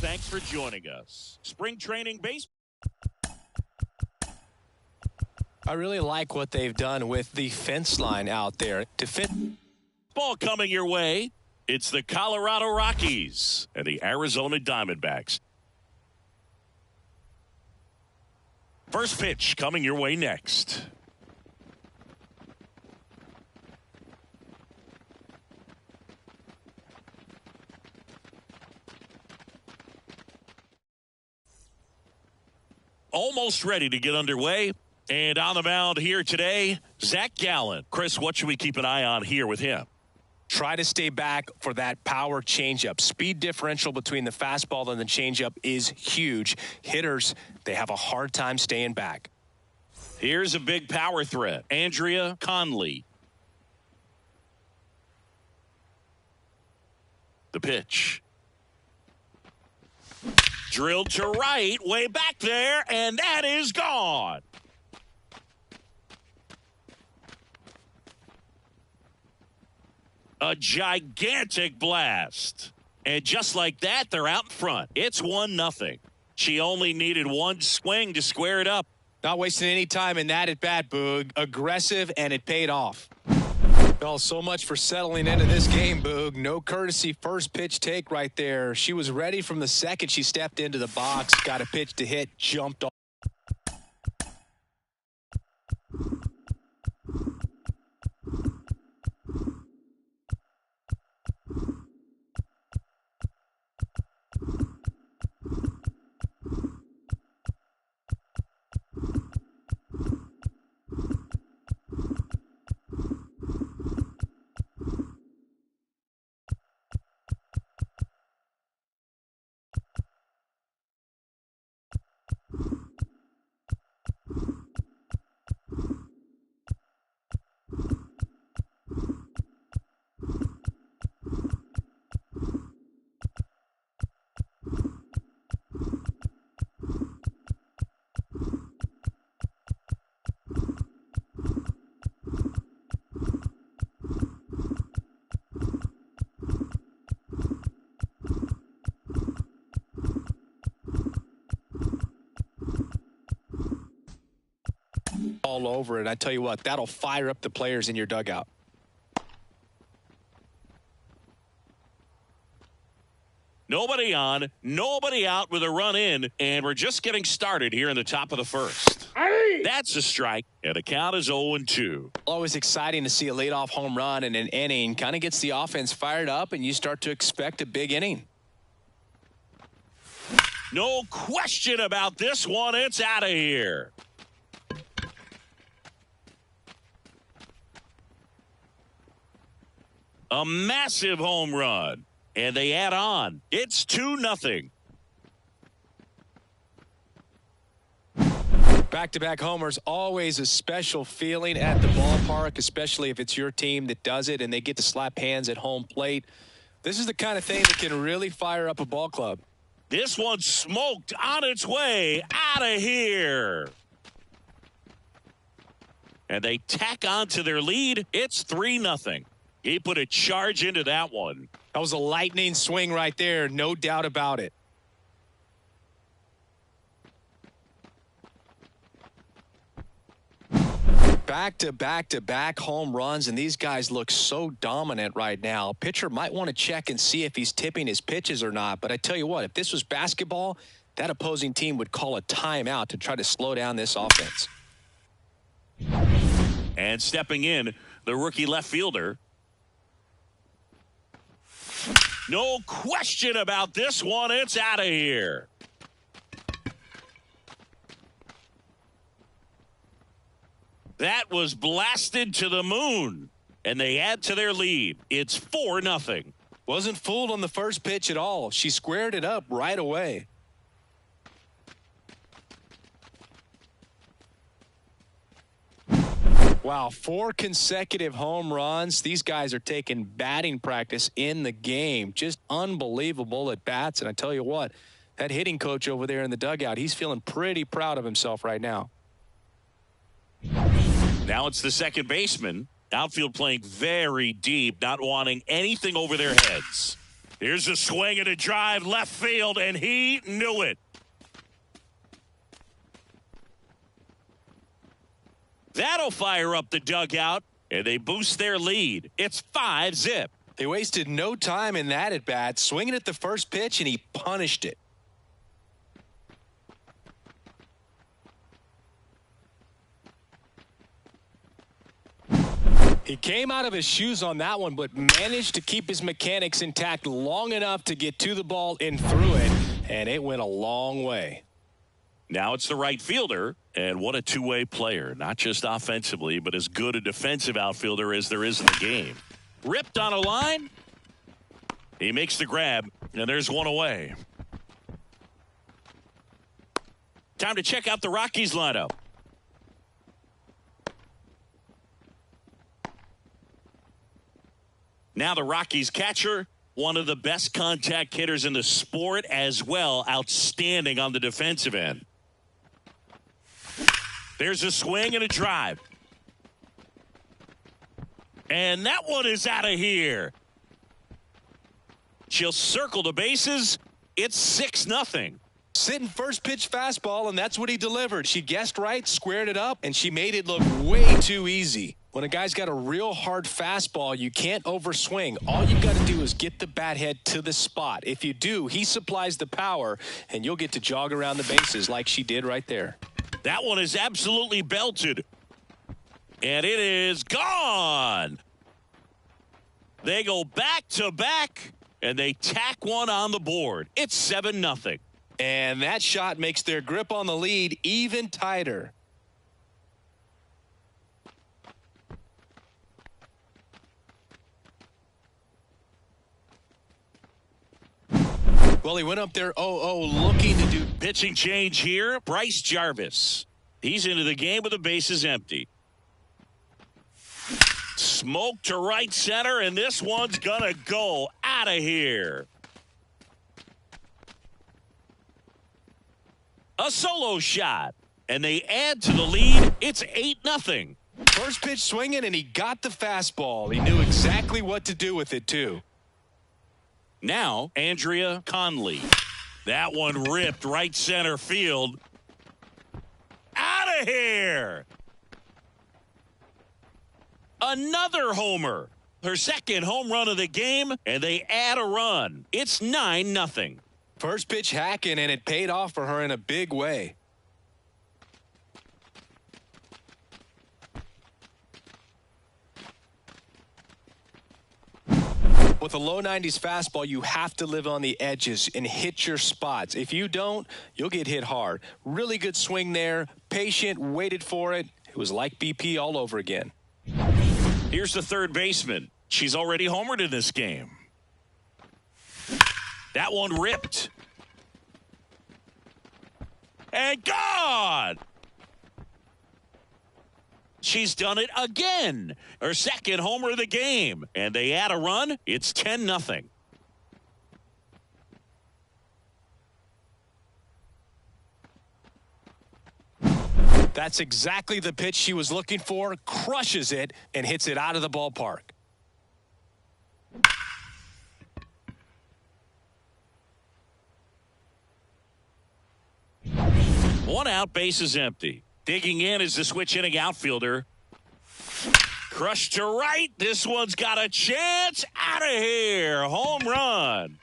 Thanks for joining us. Spring training baseball. I really like what they've done with the fence line out there to fit. Ball coming your way. It's the Colorado Rockies and the Arizona Diamondbacks. First pitch coming your way next. Almost ready to get underway. And on the mound here today, Zach Gallen. Chris, what should we keep an eye on here with him? Try to stay back for that power changeup. Speed differential between the fastball and the changeup is huge. Hitters, they have a hard time staying back. Here's a big power threat. Andrea Conley. The pitch. Drilled to right, way back there, and that is gone. A gigantic blast. And just like that, they're out in front. It's 1-0. She only needed one swing to square it up. Not wasting any time in that at bat, Boog. Aggressive, and it paid off. Well, so much for settling into this game, Boog. No courtesy first pitch take right there. She was ready from the second she stepped into the box, got a pitch to hit, jumped off. All over it. I tell you what, that'll fire up the players in your dugout. Nobody on, nobody out with a run in, and we're just getting started here in the top of the first. That's a strike, and the count is 0-2. Always exciting to see a leadoff home run in an inning. Kind of gets the offense fired up, and you start to expect a big inning. No question about this one. It's out of here. A massive home run. And they add on. It's 2-0. Back-to-back homers, always a special feeling at the ballpark, especially if it's your team that does it and they get to slap hands at home plate. This is the kind of thing that can really fire up a ball club. This one's smoked on its way out of here. And they tack on to their lead. It's 3-0. He put a charge into that one. That was a lightning swing right there, no doubt about it. Back-to-back-to-back home runs, and these guys look so dominant right now. Pitcher might want to check and see if he's tipping his pitches or not, but I tell you what, if this was basketball, that opposing team would call a timeout to try to slow down this offense. And stepping in, the rookie left fielder. No question about this one. It's out of here. That was blasted to the moon, and they add to their lead. It's 4-0. Wasn't fooled on the first pitch at all. She squared it up right away. Wow, 4 consecutive home runs. These guys are taking batting practice in the game. Just unbelievable at bats. And I tell you what, that hitting coach over there in the dugout, he's feeling pretty proud of himself right now. Now it's the second baseman. Outfield playing very deep, not wanting anything over their heads. Here's a swing and a drive left field, and he knew it. That'll fire up the dugout, and they boost their lead. It's 5-zip. They wasted no time in that at-bat, swinging at the first pitch, and he punished it. He came out of his shoes on that one, but managed to keep his mechanics intact long enough to get to the ball and through it, and it went a long way. Now it's the right fielder, and what a two-way player. Not just offensively, but as good a defensive outfielder as there is in the game. Ripped on a line. He makes the grab, and there's one away. Time to check out the Rockies lineup. Now the Rockies catcher, one of the best contact hitters in the sport as well, outstanding on the defensive end. There's a swing and a drive. And that one is out of here. She'll circle the bases. It's 6-0. Sitting first pitch fastball, and that's what he delivered. She guessed right, squared it up, and she made it look way too easy. When a guy's got a real hard fastball, you can't overswing. All you got to do is get the bat head to the spot. If you do, he supplies the power, and you'll get to jog around the bases like she did right there. That one is absolutely belted. And it is gone. They go back to back, and they tack one on the board. It's 7-0. And that shot makes their grip on the lead even tighter. Well, he went up there 0-0 looking to do pitching change here. Bryce Jarvis. He's into the game with the bases empty. Smoke to right center, and this one's going to go out of here. A solo shot, and they add to the lead. It's 8-0. First pitch swinging, and he got the fastball. He knew exactly what to do with it, too. Now, Andrea Conley. That one ripped right center field. Out of here. Another homer. Her second home run of the game, and they add a run. It's 9-0. First pitch hacking, and it paid off for her in a big way. With a low 90s fastball, you have to live on the edges and hit your spots. If you don't, you'll get hit hard. Really good swing there. Patient, waited for it. It was like BP all over again. Here's the third baseman. She's already homered in this game. That one ripped. And gone! She's done it again. Her second homer of the game. And they add a run. It's 10-0. That's exactly the pitch she was looking for. Crushes it and hits it out of the ballpark. One out, base is empty. Digging in is the switch hitting outfielder. Crushed to right. This one's got a chance. Out of here. Home run.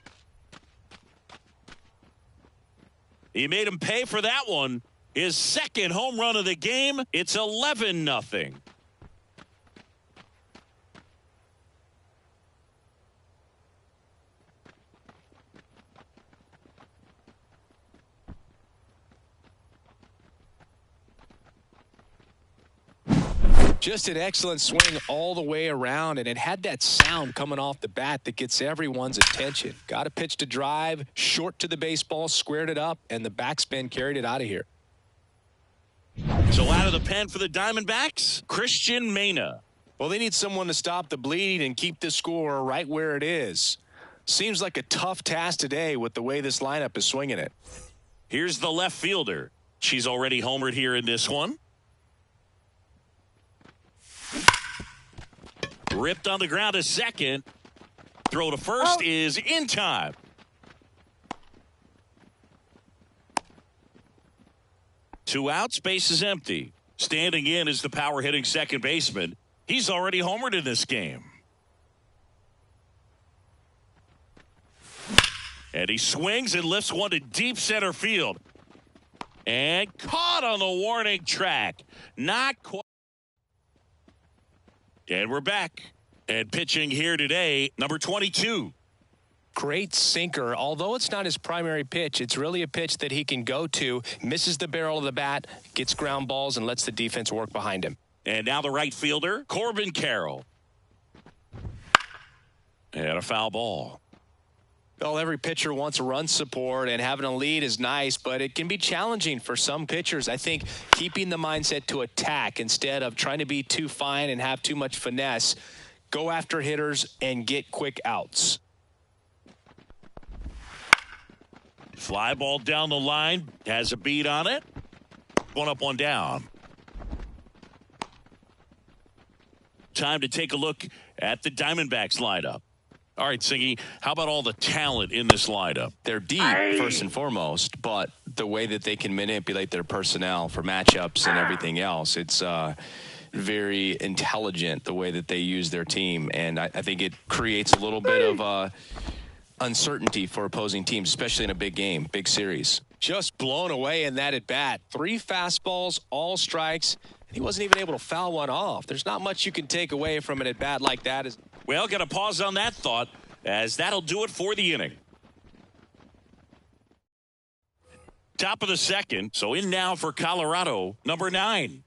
He made him pay for that one. His second home run of the game. It's 11-0. Just an excellent swing all the way around, and it had that sound coming off the bat that gets everyone's attention. Got a pitch to drive, short to the baseball, squared it up, and the backspin carried it out of here. So out of the pen for the Diamondbacks, Christian Mena. Well, they need someone to stop the bleeding and keep the score right where it is. Seems like a tough task today with the way this lineup is swinging it. Here's the left fielder. She's already homered here in this one. Ripped on the ground a second. Throw to first is in time. Two outs, base is empty. Standing in is the power hitting second baseman. He's already homered in this game. And he swings and lifts one to deep center field. And caught on the warning track. Not quite. And we're back. And pitching here today, number 22. Great sinker. Although it's not his primary pitch, it's really a pitch that he can go to, misses the barrel of the bat, gets ground balls, and lets the defense work behind him. And now the right fielder, Corbin Carroll. And a foul ball. Well, every pitcher wants run support, and having a lead is nice, but it can be challenging for some pitchers. I think keeping the mindset to attack instead of trying to be too fine and have too much finesse, go after hitters and get quick outs. Fly ball down the line, has a beat on it. One up, one down. Time to take a look at the Diamondbacks lineup. All right, Singy, how about all the talent in this lineup? They're deep, first and foremost, but the way that they can manipulate their personnel for matchups and everything else, it's very intelligent the way that they use their team, and I think it creates a little bit of uncertainty for opposing teams, especially in a big game, big series. Just blown away in that at bat. 3 fastballs, all strikes, and he wasn't even able to foul one off. There's not much you can take away from an at bat like that. Well, got to pause on that thought, as that'll do it for the inning. Top of the second, so in now for Colorado, number 9.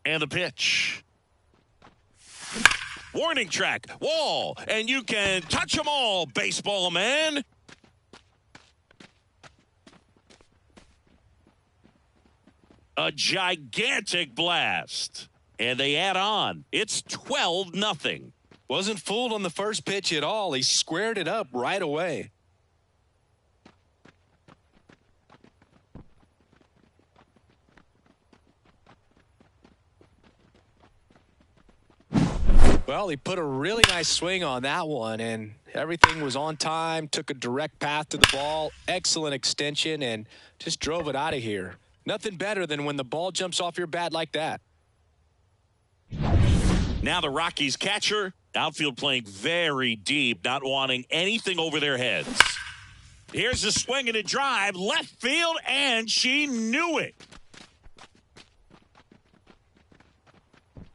And the pitch. Warning track, wall, and you can touch them all, baseball man. A gigantic blast. And they add on. It's 12-0. Wasn't fooled on the first pitch at all. He squared it up right away. Well, he put a really nice swing on that one, and everything was on time, took a direct path to the ball, excellent extension, and just drove it out of here. Nothing better than when the ball jumps off your bat like that. Now the Rockies catcher, outfield playing very deep, not wanting anything over their heads. Here's a swing and a drive, left field, and she knew it.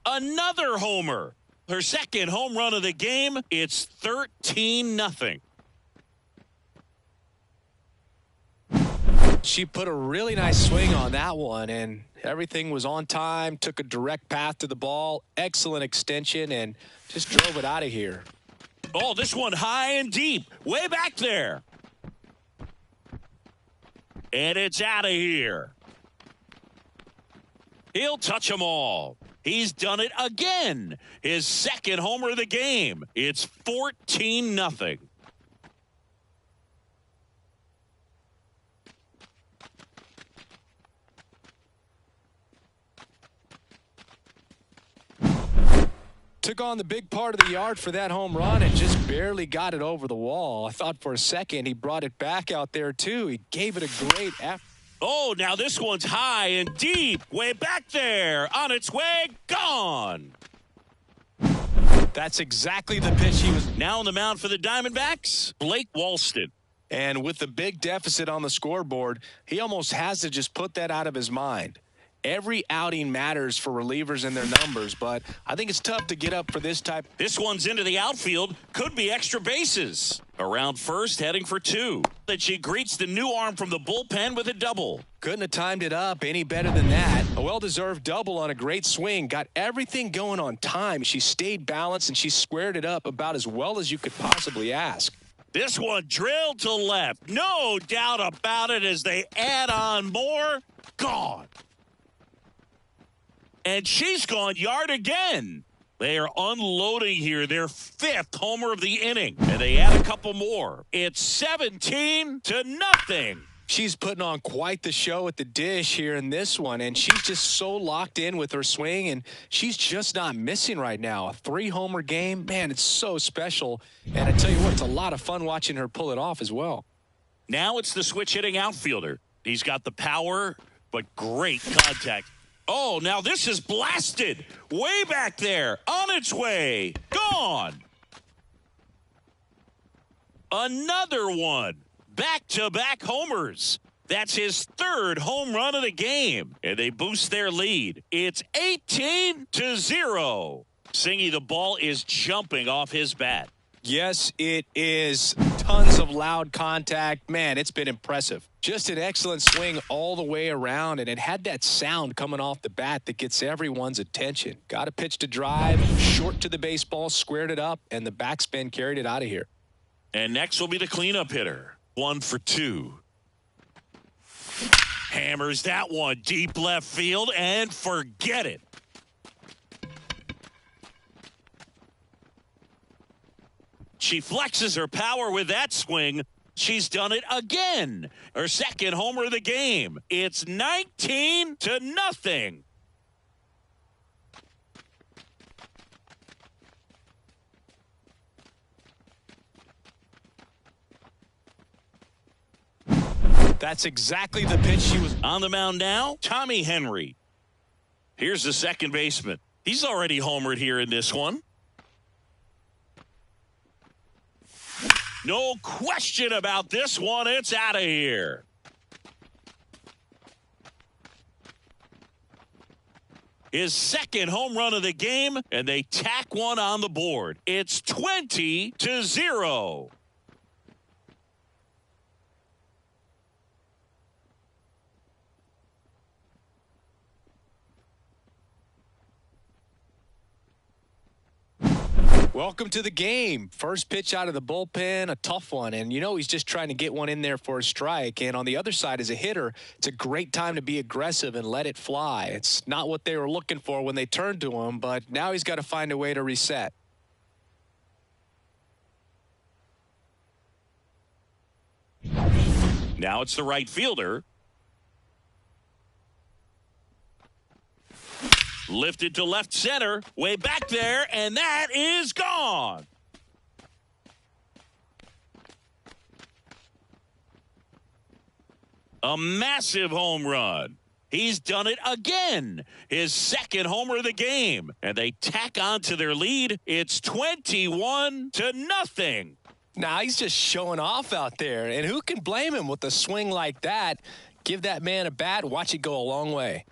Another homer. Her second home run of the game. It's 13-0. She put a really nice swing on that one, and everything was on time, took a direct path to the ball, excellent extension, and just drove it out of here. Oh, this one high and deep, way back there. And it's out of here. He'll touch them all. He's done it again. His second homer of the game. It's 14-0. Took on the big part of the yard for that home run and just barely got it over the wall. I thought for a second he brought it back out there, too. He gave it a great effort. Oh, now this one's high and deep, way back there, on its way, gone. That's exactly the pitch he was. Now on the mound for the Diamondbacks, Blake Walston. And with the big deficit on the scoreboard, he almost has to just put that out of his mind. Every outing matters for relievers and their numbers, but I think it's tough to get up for this type. This one's into the outfield, could be extra bases. Around first, heading for 2. That she greets the new arm from the bullpen with a double. Couldn't have timed it up any better than that. A well-deserved double on a great swing. Got everything going on time. She stayed balanced, and she squared it up about as well as you could possibly ask. This one drilled to left. No doubt about it as they add on more. Gone. And she's gone yard again. They are unloading here their 5th homer of the inning. And they add a couple more. It's 17-0. She's putting on quite the show at the dish here in this one, and she's just so locked in with her swing, and she's just not missing right now. A 3-homer game, man, it's so special. And I tell you what, it's a lot of fun watching her pull it off as well. Now it's the switch-hitting outfielder. He's got the power, but great contact. Oh, now this is blasted. Way back there. On its way. Gone. Another one. Back-to-back homers. That's his 3rd home run of the game. And they boost their lead. It's 18-0. Singy, the ball is jumping off his bat. Yes, it is. Tons of loud contact. Man, it's been impressive. Just an excellent swing all the way around, and it had that sound coming off the bat that gets everyone's attention. Got a pitch to drive, short to the baseball, squared it up, and the backspin carried it out of here. And next will be the cleanup hitter. 1 for 2. Hammers that one deep left field and forget it. She flexes her power with that swing. She's done it again. Her 2nd homer of the game. It's 19-0. That's exactly the pitch she was on the mound now. Tommy Henry. Here's the second baseman. He's already homered here in this one. No question about this one. It's out of here. His 2nd home run of the game, and they tack one on the board. It's 20-0. Welcome to the game. First pitch out of the bullpen, a tough one. And, you know, he's just trying to get one in there for a strike. And on the other side, as a hitter, it's a great time to be aggressive and let it fly. It's not what they were looking for when they turned to him, but now he's got to find a way to reset. Now it's the right fielder. Lifted to left center, way back there, and that is gone. A massive home run. He's done it again. His 2nd homer of the game. And they tack on to their lead. It's 21-0. Now he's just showing off out there. And who can blame him with a swing like that? Give that man a bat, watch it go a long way.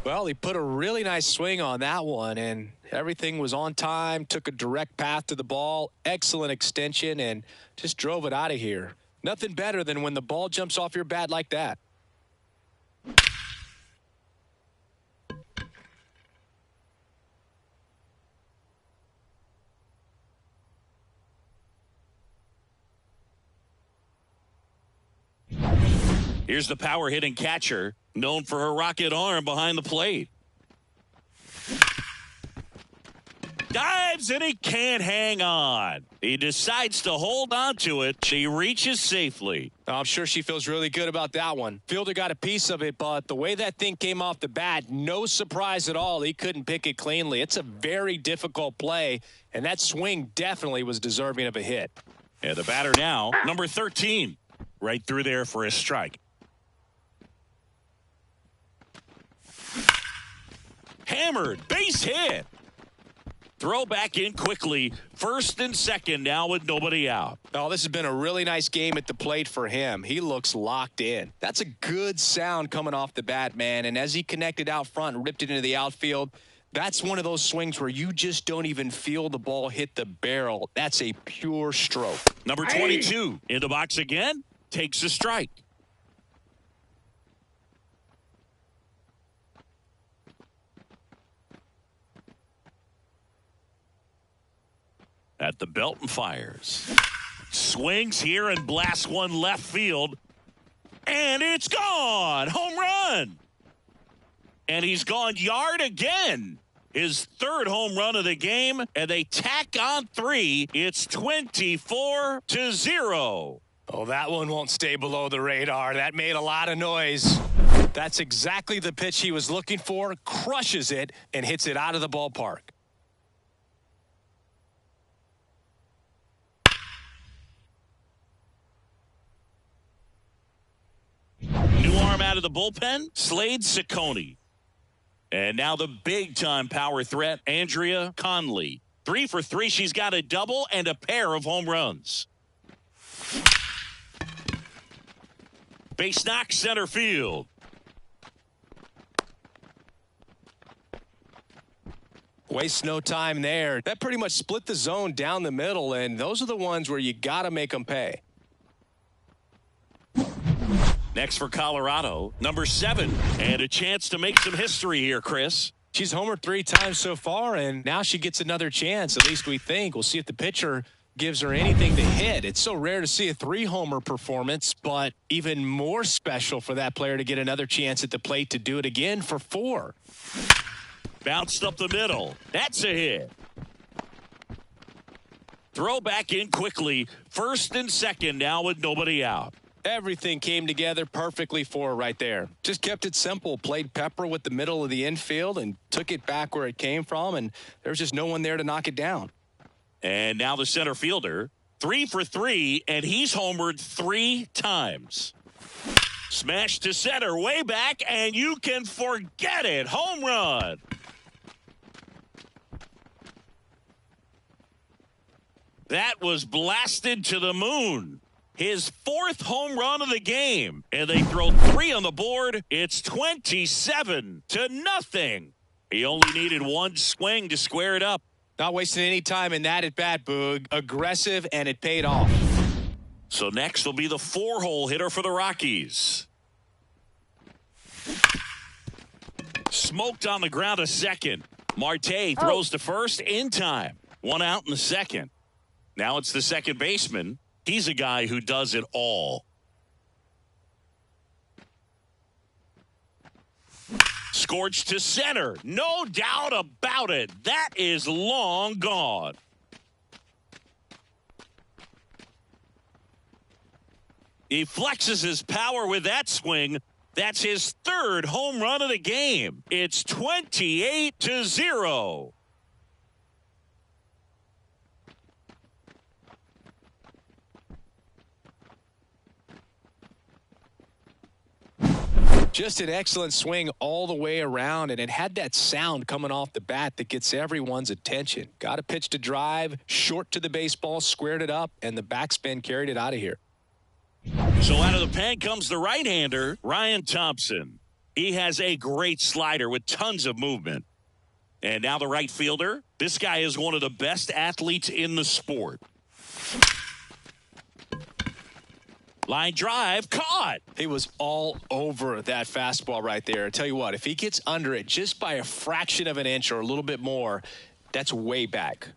Well, he put a really nice swing on that one, and everything was on time, took a direct path to the ball, excellent extension, and just drove it out of here. Nothing better than when the ball jumps off your bat like that. Here's the power hitting catcher, known for her rocket arm behind the plate. Dives and he can't hang on. He decides to hold on to it. She reaches safely. I'm sure she feels really good about that one. Fielder got a piece of it, but the way that thing came off the bat, no surprise at all. He couldn't pick it cleanly. It's a very difficult play, and that swing definitely was deserving of a hit. And the batter now, number 13, right through there for a strike. Hammered, base hit. Throw back in quickly. 1st and 2nd now with nobody out. Oh, this has been a really nice game at the plate for him. He looks locked in. That's a good sound coming off the bat, man. And as he connected out front and ripped it into the outfield, that's one of those swings where you just don't even feel the ball hit the barrel. That's a pure stroke. Number 22 in the box again. Takes a strike. At the belt and fires. Swings here and blasts one left field. And it's gone. Home run. And he's gone yard again. His 3rd home run of the game. And they tack on 3. It's 24-0. Oh, that one won't stay below the radar. That made a lot of noise. That's exactly the pitch he was looking for. Crushes it and hits it out of the ballpark. New arm out of the bullpen, Slade Ciccone. And now the big-time power threat, Andrea Conley. 3 for 3. She's got a double and a pair of home runs. Base knock, center field. Waste no time there. That pretty much split the zone down the middle, and those are the ones where you got to make them pay. Next for Colorado, number 7. And a chance to make some history here, Chris. She's homered 3 times so far, and now she gets another chance, at least we think. We'll see if the pitcher gives her anything to hit. It's so rare to see a 3-homer performance, but even more special for that player to get another chance at the plate to do it again for 4. Bounced up the middle. That's a hit. Throw back in quickly. First and second now with nobody out. Everything came together perfectly for her right there. Just kept it simple. Played pepper with the middle of the infield and took it back where it came from, and there's just no one there to knock it down. And now the center fielder, 3 for 3, and he's homered 3 times. Smash to center, way back, and you can forget it. Home run. That was blasted to the moon. His 4th home run of the game, and they throw 3 on the board. It's 27-0. He only needed 1 swing to square it up. Not wasting any time in that at bat, Boog. Aggressive, and it paid off. So next will be the 4-hole hitter for the Rockies. Smoked on the ground a second. Marte throws to first in time. 1 out in the second. Now it's the second baseman. He's a guy who does it all. Scorched to center. No doubt about it. That is long gone. He flexes his power with that swing. That's his 3rd home run of the game. It's 28-0. Just an excellent swing all the way around, and it had that sound coming off the bat that gets everyone's attention. Got a pitch to drive, short to the baseball, squared it up, and the backspin carried it out of here. So out of the pen comes the right-hander, Ryan Thompson. He has a great slider with tons of movement. And now the right fielder. This guy is one of the best athletes in the sport. Line drive, caught. He was all over that fastball right there. I tell you what, if he gets under it just by a fraction of an inch or a little bit more, that's way back.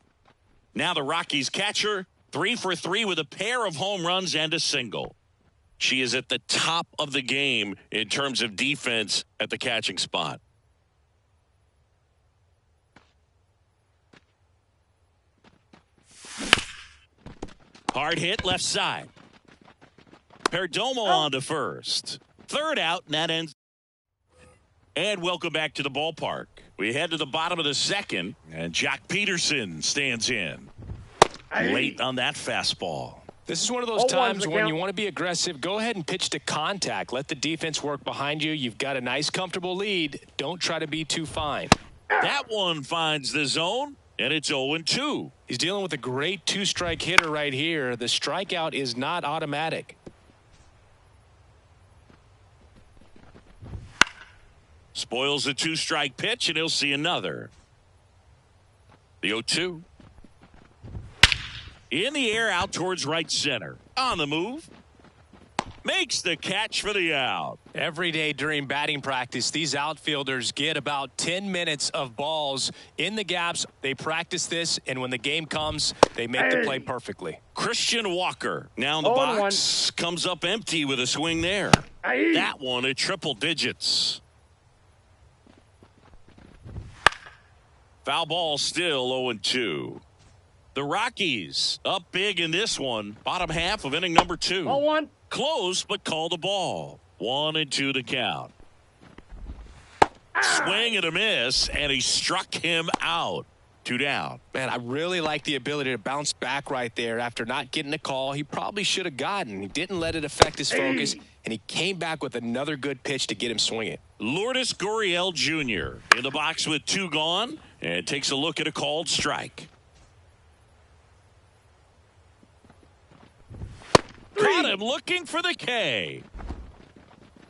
Now the Rockies catcher, 3 for 3 with a pair of home runs and a single. She is at the top of the game in terms of defense at the catching spot. Hard hit left side. Perdomo on to first. 3rd out, and that ends. And welcome back to the ballpark. We head to the bottom of the 2nd, and Jack Peterson stands in. Late on that fastball. This is one of those times when you want to be aggressive. Go ahead and pitch to contact. Let the defense work behind you. You've got a nice, comfortable lead. Don't try to be too fine. That one finds the zone, and it's 0-2. He's dealing with a great 2-strike hitter right here. The strikeout is not automatic. Spoils a 2-strike pitch, and he'll see another. The 0-2. In the air, out towards right center. On the move. Makes the catch for the out. Every day during batting practice, these outfielders get about 10 minutes of balls in the gaps. They practice this, and when the game comes, they make the play perfectly. Christian Walker now in the box. Comes up empty with a swing there. That one at triple digits. Foul ball still 0-2. The Rockies up big in this one. Bottom half of inning number 2. 0-1. Close, but call the ball. 1-2 to count. Swing and a miss, and he struck him out. 2 down. Man, I really like the ability to bounce back right there after not getting a call he probably should have gotten. He didn't let it affect his focus, and he came back with another good pitch to get him swinging. Lourdes Gurriel Jr. in the box with 2 gone, and takes a look at a called strike. Got him looking for the K.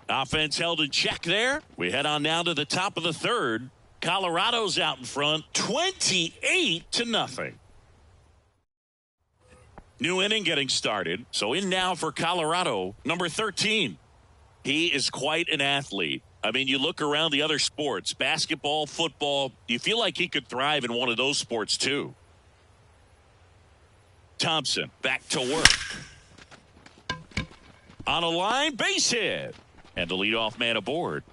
Offense held in check there. We head on now to the top of the 3rd. Colorado's out in front, 28-0. New inning getting started. So in now for Colorado, number 13. He is quite an athlete. I mean, you look around the other sports, basketball, football, you feel like he could thrive in one of those sports too. Thompson back to work. On a line, base hit. And the leadoff man aboard.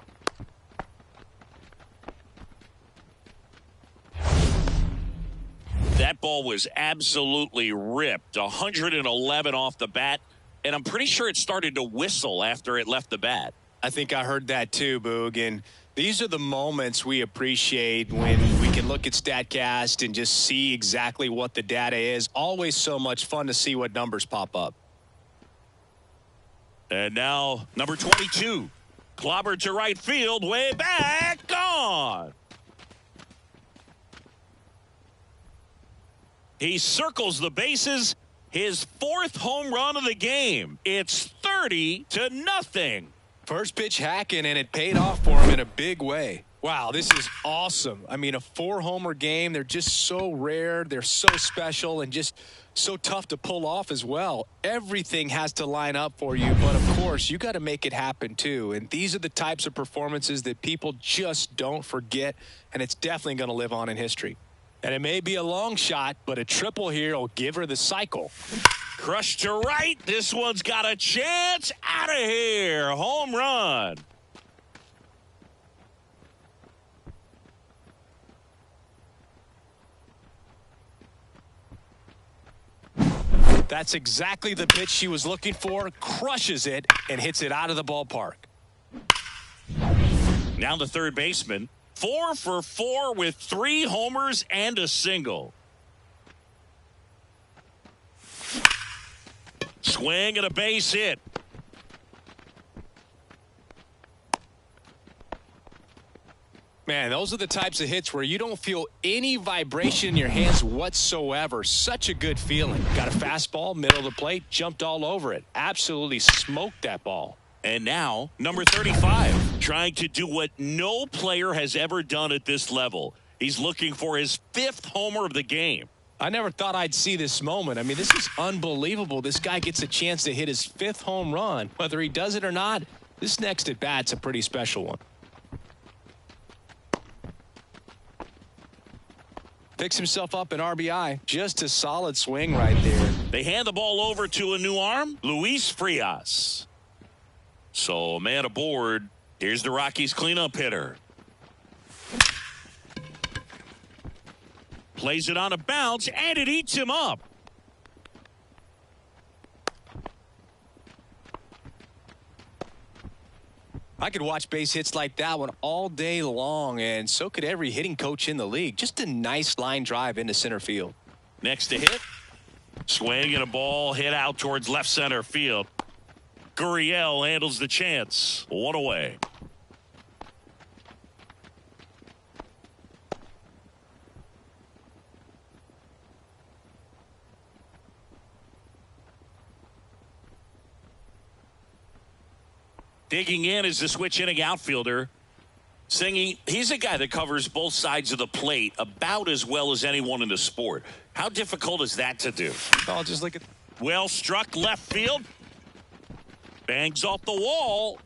That ball was absolutely ripped. 111 off the bat. And I'm pretty sure it started to whistle after it left the bat. I think I heard that too, Boog. And these are the moments we appreciate when we can look at StatCast and just see exactly what the data is. Always so much fun to see what numbers pop up. And now number 22. Clobbered to right field, way back, gone. He circles the bases. His 4th home run of the game. It's 30-0. First pitch hacking, and it paid off for him in a big way. Wow, this is awesome. I mean, a 4-homer game, they're just so rare. They're so special and just so tough to pull off as well. Everything has to line up for you, but of course, you got to make it happen too. And these are the types of performances that people just don't forget, and it's definitely going to live on in history. And it may be a long shot, but a triple here will give her the cycle. Crushed to right. This one's got a chance. Out of here. Home run. That's exactly the pitch she was looking for. Crushes it and hits it out of the ballpark. Now the third baseman. 4 for 4 with 3 homers and a single. Swing and a base hit. Man, those are the types of hits where you don't feel any vibration in your hands whatsoever. Such a good feeling. Got a fastball, middle of the plate, jumped all over it. Absolutely smoked that ball. And now, number 35, trying to do what no player has ever done at this level. He's looking for his 5th homer of the game. I never thought I'd see this moment. I mean, this is unbelievable. This guy gets a chance to hit his 5th home run. Whether he does it or not, this next at bat's a pretty special one. Picks himself up an RBI. Just a solid swing right there. They hand the ball over to a new arm, Luis Frias. So, man aboard. Here's the Rockies cleanup hitter. Plays it on a bounce, and it eats him up. I could watch base hits like that one all day long, and so could every hitting coach in the league. Just a nice line drive into center field. Next to hit. Swing and a ball hit out towards left center field. Gurriel handles the chance. 1 away. Digging in is the switch inning outfielder. Singing, he's a guy that covers both sides of the plate about as well as anyone in the sport. How difficult is that to do? I'll just look at. Well struck left field. Bangs off the wall.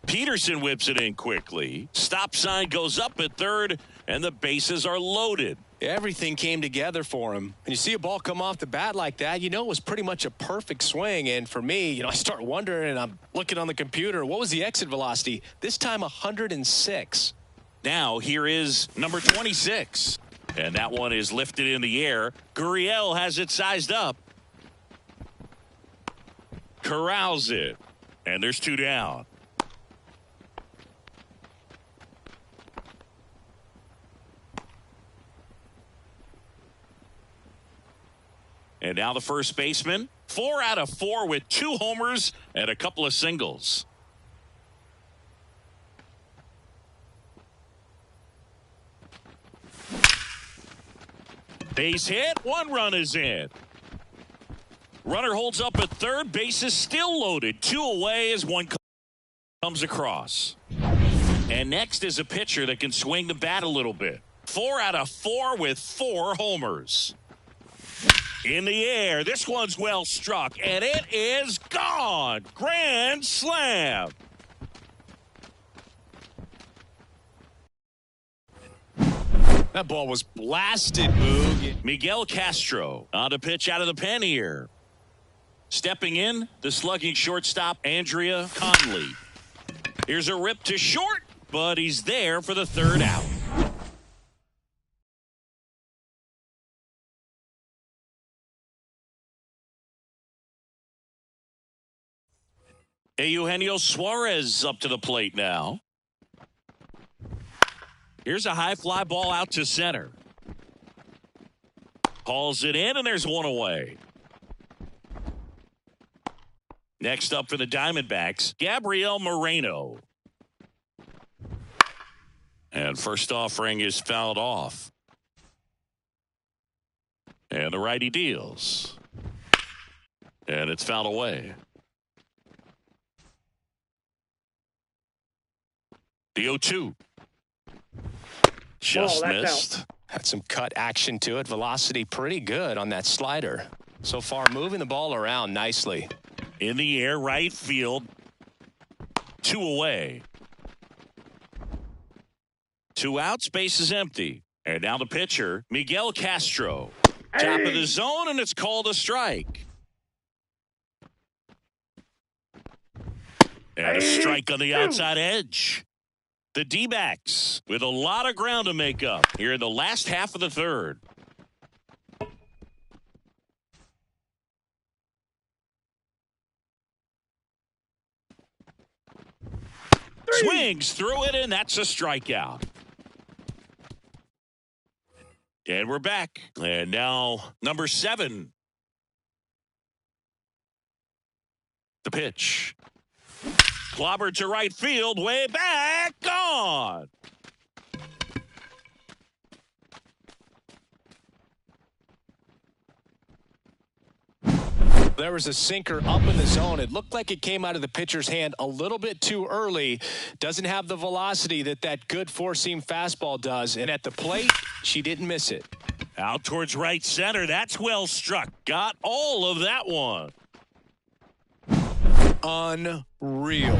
Peterson whips it in quickly. Stop sign goes up at third, and the bases are loaded. Everything came together for him. And you see a ball come off the bat like that, you know it was pretty much a perfect swing. And for me, I start wondering, and I'm looking on the computer, what was the exit velocity? This time 106. Now here is number 26. And that one is lifted in the air. Gurriel has it sized up. Corrals it. And there's 2 down. And now the first baseman. 4 out of 4 with 2 homers and a couple of singles. Base hit. 1 run is in. Runner holds up at third. Base is still loaded. 2 away as 1 comes across. And next is a pitcher that can swing the bat a little bit. 4 out of 4 with 4 homers. In the air. This one's well struck. And it is gone. Grand slam. That ball was blasted, Boog. Miguel Castro on a pitch out of the pen here. Stepping in, the slugging shortstop, Andrea Conley. Here's a rip to short, but he's there for the 3rd out. Eugenio Suarez up to the plate now. Here's a high fly ball out to center. Hauls it in, and there's 1 away. Next up for the Diamondbacks, Gabriel Moreno. And first offering is fouled off. And the righty deals. And it's fouled away. The 0-2. Just missed. Had some cut action to it. Velocity pretty good on that slider. So far, moving the ball around nicely. In the air, right field. 2 away. 2 outs, base is empty. And now the pitcher, Miguel Castro. Top of the zone, and it's called a strike. And a strike on the outside edge. The D-backs with a lot of ground to make up here in the last half of the 3rd. Swings through it, and that's a strikeout. And we're back. And now number 7. The pitch. Clobbered to right field, way back, gone. There was a sinker up in the zone. It looked like it came out of the pitcher's hand a little bit too early. Doesn't have the velocity that good four-seam fastball does. And at the plate, she didn't miss it. Out towards right center. That's well struck. Got all of that one. Unreal.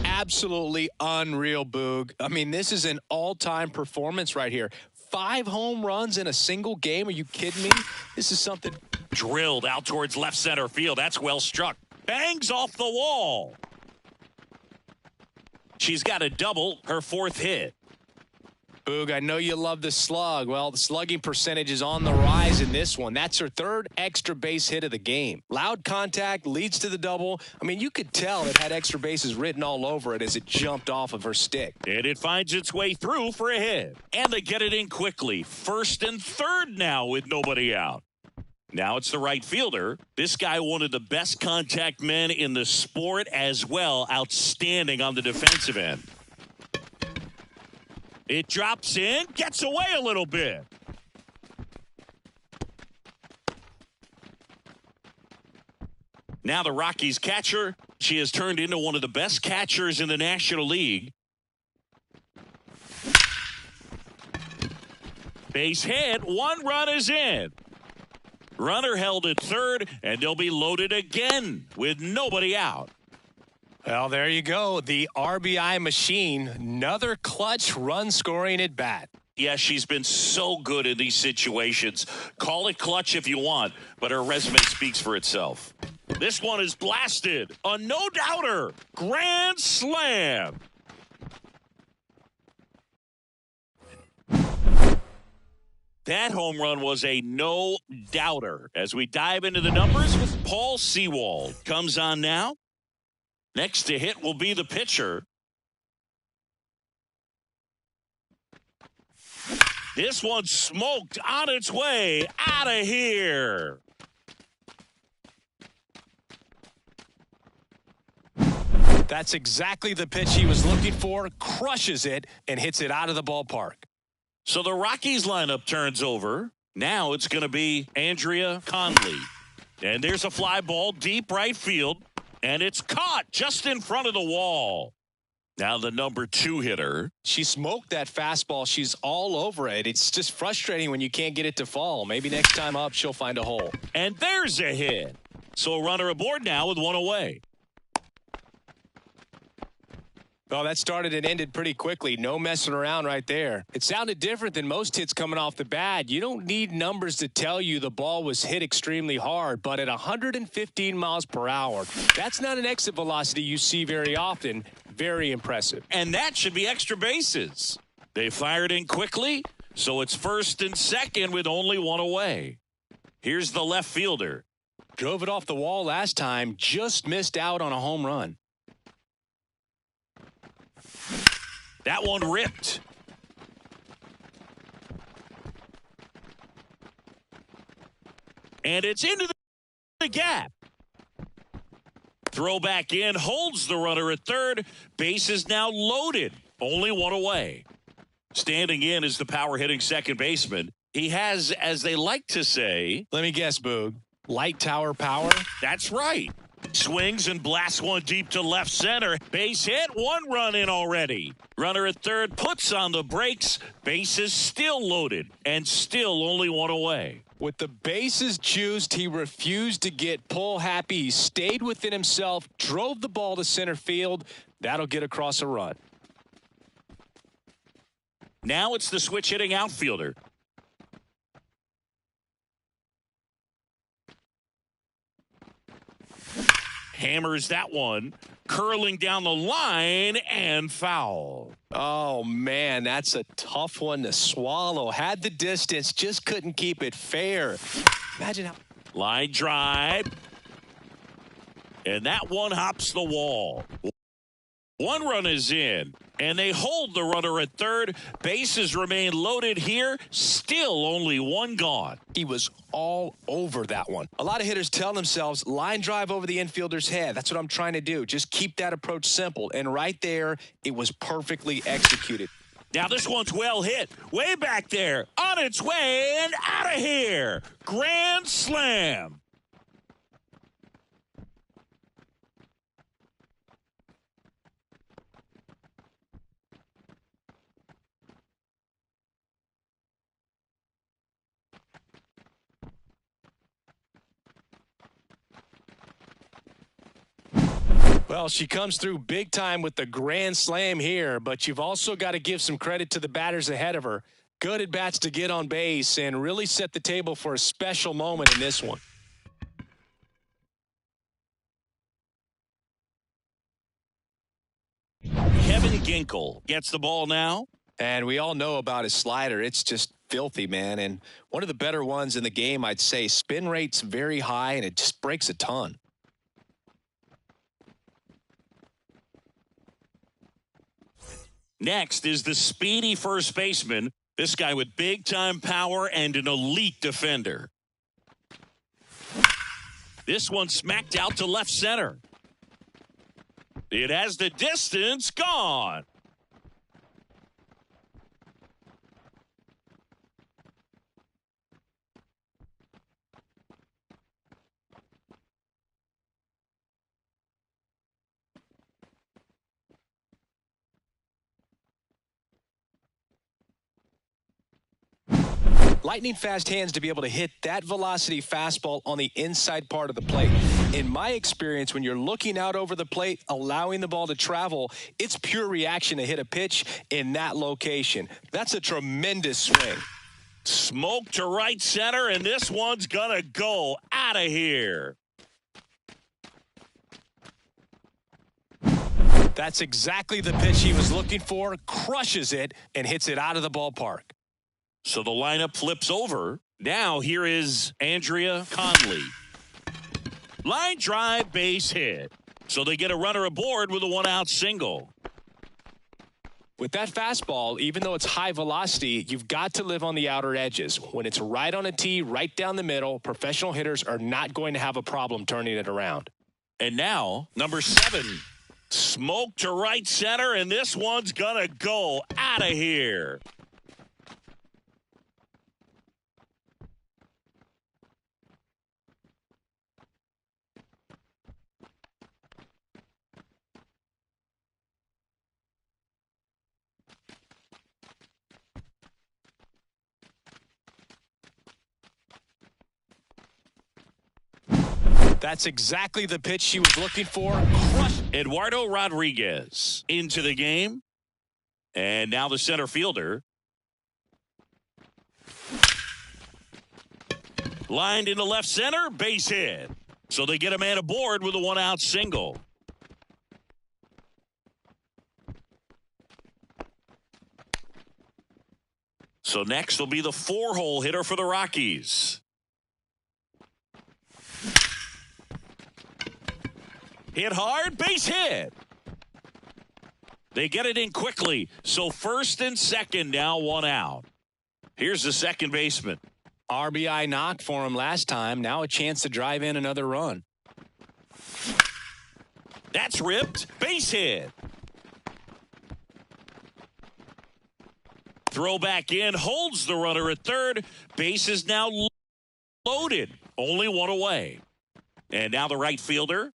Absolutely unreal, Boog. I mean, this is an all-time performance right here. 5 home runs in a single game. Are you kidding me? This is something. Drilled out towards left center field. That's well struck. Bangs off the wall. She's got a double, her 4th hit. Boog, I know you love the slug. Well, the slugging percentage is on the rise in this one. That's her 3rd extra base hit of the game. Loud contact leads to the double. I mean, you could tell it had extra bases written all over it as it jumped off of her stick. And it finds its way through for a hit. And they get it in quickly. 1st and 3rd now with nobody out. Now it's the right fielder. This guy, one of the best contact men in the sport as well. Outstanding on the defensive end. It drops in, gets away a little bit. Now the Rockies catcher. She has turned into one of the best catchers in the National League. Base hit, 1 run is in. Runner held at 3rd, and they'll be loaded again with nobody out. Well, there you go. The RBI machine. Another clutch run scoring at bat. Yeah, she's been so good in these situations. Call it clutch if you want, but her resume speaks for itself. This one is blasted. A no-doubter. Grand slam. That home run was a no-doubter. As we dive into the numbers with Paul Sewald. Comes on now. Next to hit will be the pitcher. This one smoked on its way out of here. That's exactly the pitch he was looking for. Crushes it and hits it out of the ballpark. So the Rockies lineup turns over. Now it's going to be Andrea Conley. And there's a fly ball deep right field. And it's caught just in front of the wall. Now the number 2 hitter. She smoked that fastball. She's all over it. It's just frustrating when you can't get it to fall. Maybe next time up she'll find a hole. And there's a hit. So a runner aboard now with one away. Well, that started and ended pretty quickly. No messing around right there. It sounded different than most hits coming off the bat. You don't need numbers to tell you the ball was hit extremely hard, but at 115 miles per hour, that's not an exit velocity you see very often. Very impressive. And that should be extra bases. They fired in quickly, so it's first and second with only one away. Here's the left fielder. Drove it off the wall last time, just missed out on a home run. That one ripped. And it's into the gap. Throw back in, holds the runner at third. Base is now loaded. Only one away. Standing in is the power hitting second baseman. He has, as they like to say. Let me guess, Boog. Light tower power? That's right. Swings and blasts one deep to left center. Base hit, 1 run in already. Runner at third puts on the brakes. Base is still loaded and still only one away. With the bases juiced, he refused to get pull happy. He stayed within himself, drove the ball to center field. That'll get across a run. Now it's the switch hitting outfielder. Hammers that one, curling down the line and foul. Oh, man, that's a tough one to swallow. Had the distance, just couldn't keep it fair. Imagine how. Line drive. And that one hops the wall. 1 run is in, and they hold the runner at third. Bases remain loaded here. Still only 1 gone. He was all over that one. A lot of hitters tell themselves, line drive over the infielder's head. That's what I'm trying to do. Just keep that approach simple. And right there, it was perfectly executed. Now this one's well hit. Way back there. On its way and out of here. Grand slam. Well, she comes through big time with the grand slam here, but you've also got to give some credit to the batters ahead of her. Good at-bats to get on base and really set the table for a special moment in this one. Kevin Ginkel gets the ball now. And we all know about his slider. It's just filthy, man. And one of the better ones in the game, I'd say. Spin rate's very high, and it just breaks a ton. Next is the speedy first baseman. This guy with big-time power and an elite defender. This one smacked out to left center. It has the distance gone. Lightning fast hands to be able to hit that velocity fastball on the inside part of the plate. In my experience, when you're looking out over the plate, allowing the ball to travel, it's pure reaction to hit a pitch in that location. That's a tremendous swing. Smoke to right center, and this one's gonna go out of here. That's exactly the pitch he was looking for. Crushes it and hits it out of the ballpark. So the lineup flips over. Now here is Andrea Conley. Line drive, base hit. So they get a runner aboard with a one-out single. With that fastball, even though it's high velocity, you've got to live on the outer edges. When it's right on a tee, right down the middle, professional hitters are not going to have a problem turning it around. And now, number 7, smoke to right center, and this one's gonna go out of here. That's exactly the pitch she was looking for. Crush Eduardo Rodriguez into the game. And now the center fielder. Lined into left center, base hit. So they get a man aboard with a one-out single. So next will be the 4-hole hitter for the Rockies. Hit hard, base hit. They get it in quickly. So first and second, now one out. Here's the second baseman. RBI knock for him last time. Now a chance to drive in another run. That's ripped. Base hit. Throw back in. Holds the runner at third. Base is now loaded. Only one away. And now the right fielder.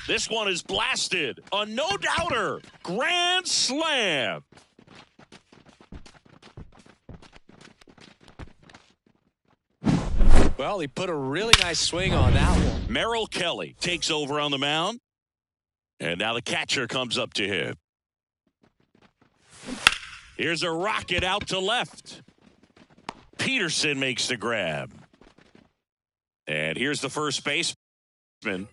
This one is blasted. A no-doubter. Grand slam. Well, he put a really nice swing on that one. Merrill Kelly takes over on the mound. And now the catcher comes up to him. Here's a rocket out to left. Peterson makes the grab. And here's the first baseman.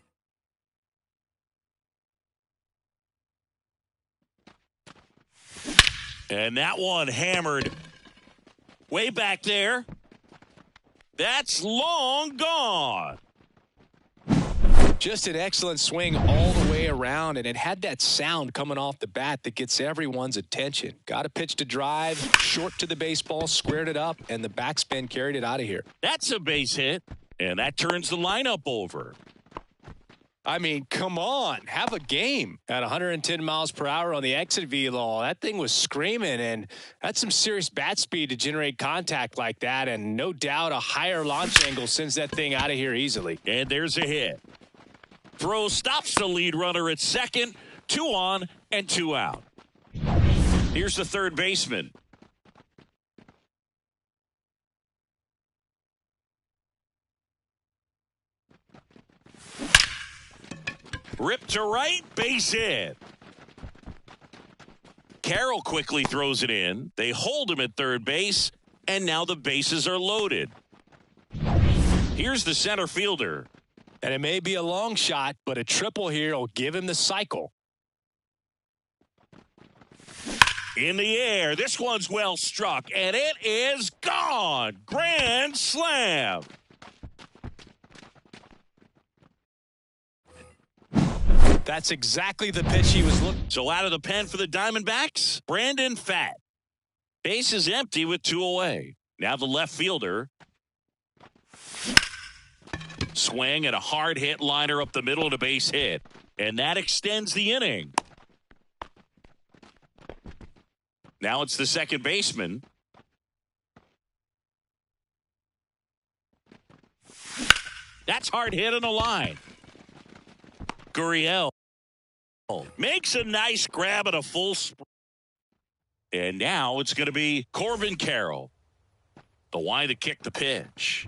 And that one hammered way back there. That's long gone. Just an excellent swing all the way around, and it had that sound coming off the bat that gets everyone's attention. Got a pitch to drive, short to the baseball, squared it up, and the backspin carried it out of here. That's a base hit, and that turns the lineup over. I mean, come on, have a game. At 110 miles per hour on the exit velo, that thing was screaming, and that's some serious bat speed to generate contact like that, and no doubt a higher launch angle sends that thing out of here easily. And there's a hit. Throw stops the lead runner at second. 2 on and 2 out. Here's the third baseman. Ripped to right, base hit. Carroll quickly throws it in. They hold him at third base, and now the bases are loaded. Here's the center fielder. And it may be a long shot, but a triple here will give him the cycle. In the air, this one's well struck, and it is gone. Grand slam. That's exactly the pitch he was looking. So out of the pen for the Diamondbacks, Brandon Pfaadt. Base is empty with 2 away. Now the left fielder. Swing and a hard hit liner up the middle and a base hit. And that extends the inning. Now it's the second baseman. That's hard hit on the line. Gurriel makes a nice grab at a full sprint. And now it's going to be Corbin Carroll, the one that kicked the pitch.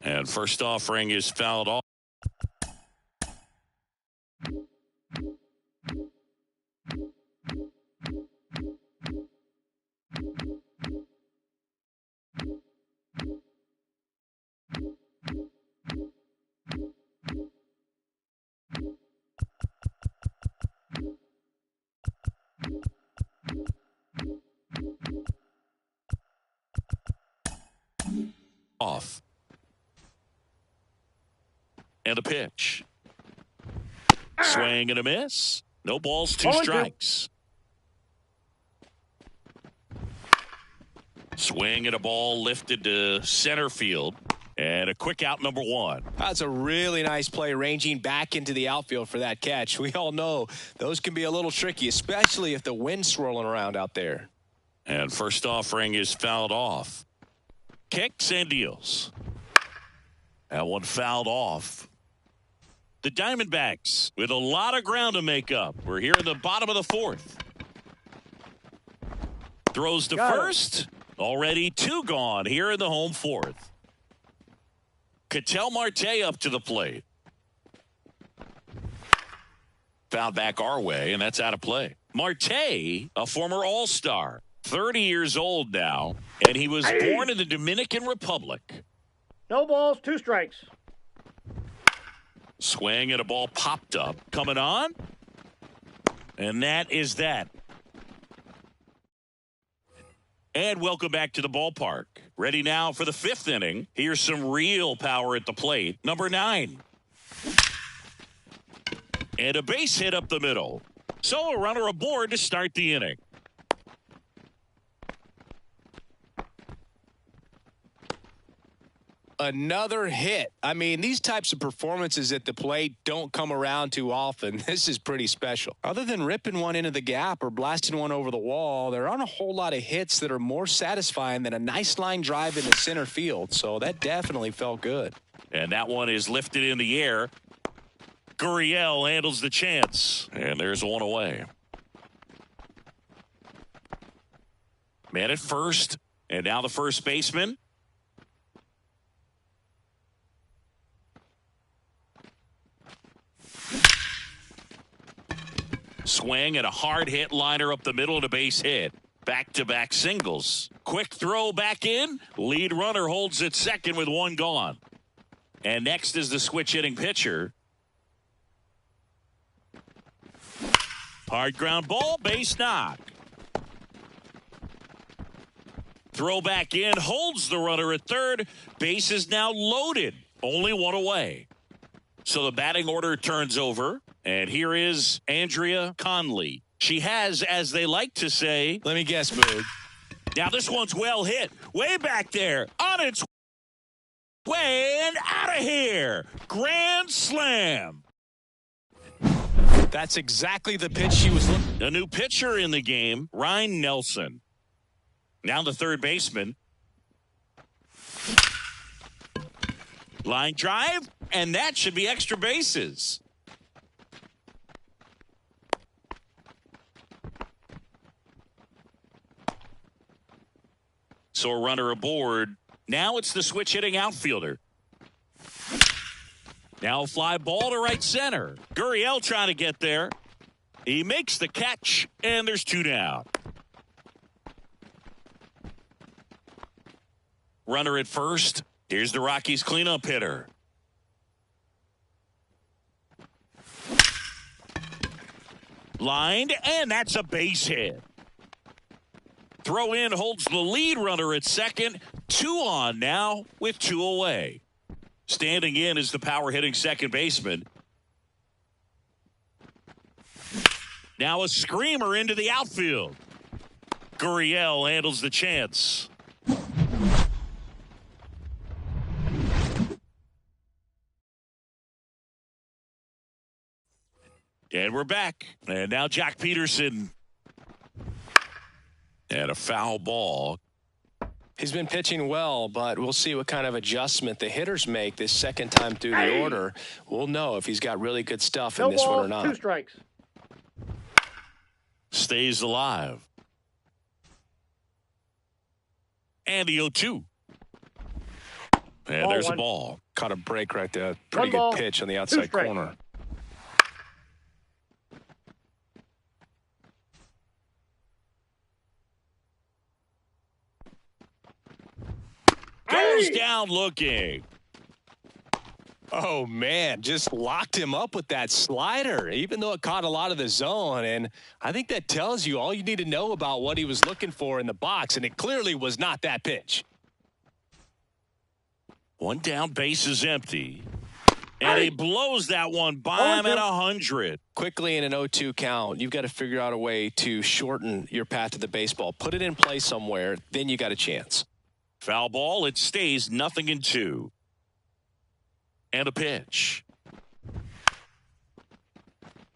And first offering is fouled off. And the pitch. Swing and a miss. No balls, 2 strikes. Swing and a ball lifted to center field. And a quick out, number 1. That's a really nice play, ranging back into the outfield for that catch. We all know those can be a little tricky, especially if the wind's swirling around out there. And first offering is fouled off. Kicks and deals. That one fouled off. The Diamondbacks with a lot of ground to make up. We're here in the bottom of the 4th. Throws to first. Already 2 gone here in the home 4th. Ketel Marte up to the plate. Fouled back our way, and that's out of play. Marte, a former All-Star, 30 years old now, and he was born in the Dominican Republic. No balls, 2 strikes. Swing and a ball popped up. Coming on. And that is that. And welcome back to the ballpark. Ready now for the 5th inning. Here's some real power at the plate. Number 9. And a base hit up the middle. So a runner aboard to start the inning. Another hit. I mean, these types of performances at the plate don't come around too often. This is pretty special. Other than ripping one into the gap or blasting one over the wall, there aren't a whole lot of hits that are more satisfying than a nice line drive into center field. So that definitely felt good. And that one is lifted in the air. Gurriel handles the chance. And there's one away. Man at first. And now the first baseman. Swing and a hard hit liner up the middle and a base hit. Back-to-back singles. Quick throw back in. Lead runner holds at second with 1 gone. And next is the switch hitting pitcher. Hard ground ball, base knock. Throw back in, holds the runner at third. Base is now loaded. Only 1 away. So the batting order turns over. And here is Andrea Conley. She has, as they like to say, let me guess, Boog. Now this one's well hit. Way back there. On its way and out of here. Grand slam. That's exactly the pitch she was looking. A new pitcher in the game, Ryan Nelson. Now the third baseman. Line drive, and that should be extra bases. So a runner aboard. Now it's the switch hitting outfielder. Now a fly ball to right center. Gurriel trying to get there. He makes the catch, and there's 2 down. Runner at first. Here's the Rockies cleanup hitter. Lined, and that's a base hit. Throw in holds the lead runner at second. 2 on now with 2 away. Standing in is the power hitting second baseman. Now a screamer into the outfield. Gurriel handles the chance. And we're back. And now Jack Peterson. And a foul ball. He's been pitching well, but we'll see what kind of adjustment the hitters make this second time through the order. We'll know if he's got really good stuff in this one or not. 2 strikes. Stays alive. And the 0-2. And there's a ball. Caught a break right there. Pretty good pitch on the outside corner. Goes down looking. Oh, man, just locked him up with that slider, even though it caught a lot of the zone. And I think that tells you all you need to know about what he was looking for in the box, and it clearly was not that pitch. 1 down, base is empty. And he blows that one by him at 100. Quickly in an 0-2 count, you've got to figure out a way to shorten your path to the baseball. Put it in play somewhere, then you got a chance. Foul ball. It stays 0-2. And a pitch.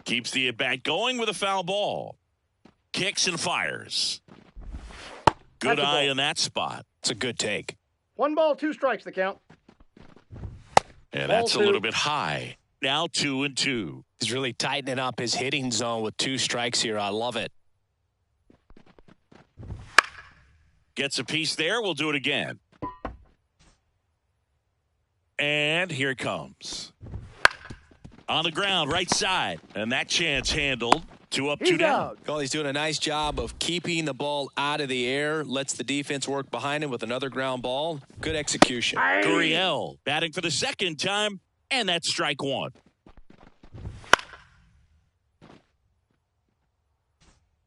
Keeps the at-bat going with a foul ball. Kicks and fires. Good eye in that spot. It's a good take. 1 ball, 2 strikes, the count. And that's a little bit high. Now 2-2. He's really tightening up his hitting zone with 2 strikes here. I love it. Gets a piece there. We'll do it again. And here it comes. On the ground, right side. And that chance handled. 2 up, 2 down. Well, he's doing a nice job of keeping the ball out of the air. Lets the defense work behind him with another ground ball. Good execution. Gurriel batting for the second time. And that's strike 1.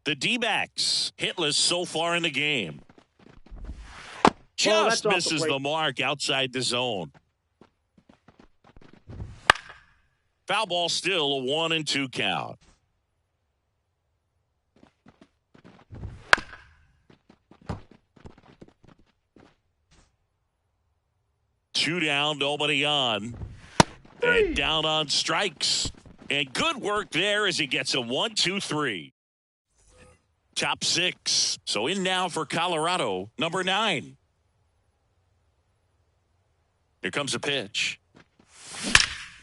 The D-backs hitless so far in the game. Just misses the mark outside the zone. Foul ball still a 1-2 count. Two down, nobody on. And down on strikes. And good work there as he gets a 1-2-3. Top 6. So in now for Colorado, number 9. Here comes a pitch.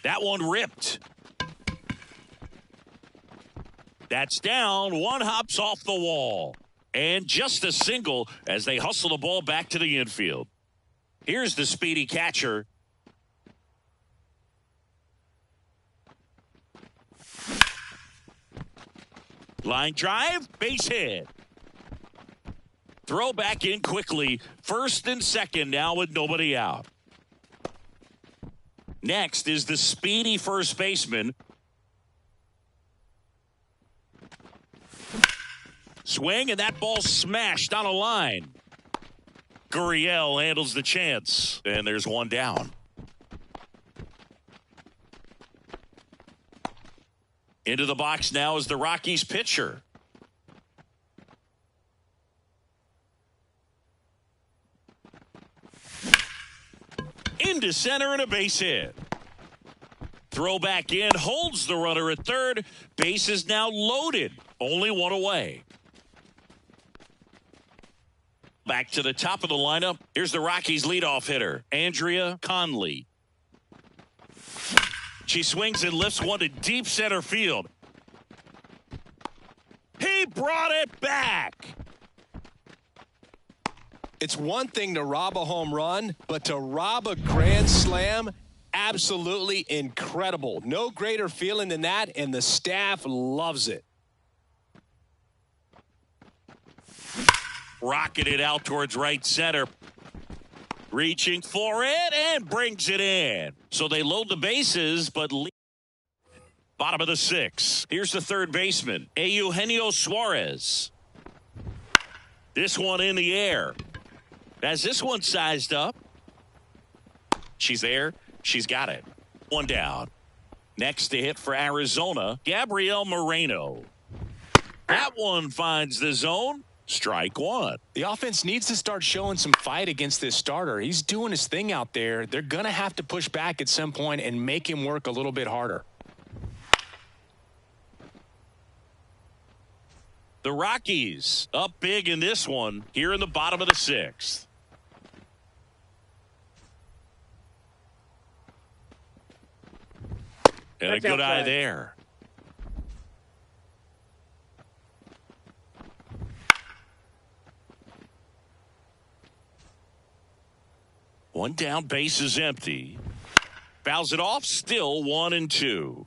That one ripped. That's down. One hops off the wall. And just a single as they hustle the ball back to the infield. Here's the speedy catcher. Line drive, base hit. Throw back in quickly. First and second now with nobody out. Next is the speedy first baseman. Swing, and that ball smashed on a line. Gurriel handles the chance, and there's one down. Into the box now is the Rockies pitcher. Into center and a base hit. Throw back in, holds the runner at third. Base is now loaded. Only one away. Back to the top of the lineup. Here's the Rockies leadoff hitter, Andrea Conley. She swings and lifts one to deep center field. He brought it back. It's one thing to rob a home run, but to rob a grand slam, absolutely incredible. No greater feeling than that, and the staff loves it. Rocketed out towards right center. Reaching for it and brings it in. So they load the bases, but bottom of the 6th. Here's the third baseman, Eugenio Suarez. This one in the air. As this one sized up. She's there. She's got it. One down. Next to hit for Arizona, Gabriel Moreno. That one finds the zone. Strike 1. The offense needs to start showing some fight against this starter. He's doing his thing out there. They're going to have to push back at some point and make him work a little bit harder. The Rockies up big in this one here in the bottom of the 6th. And a good eye there. One down, base is empty. Fouls it off, still 1-2.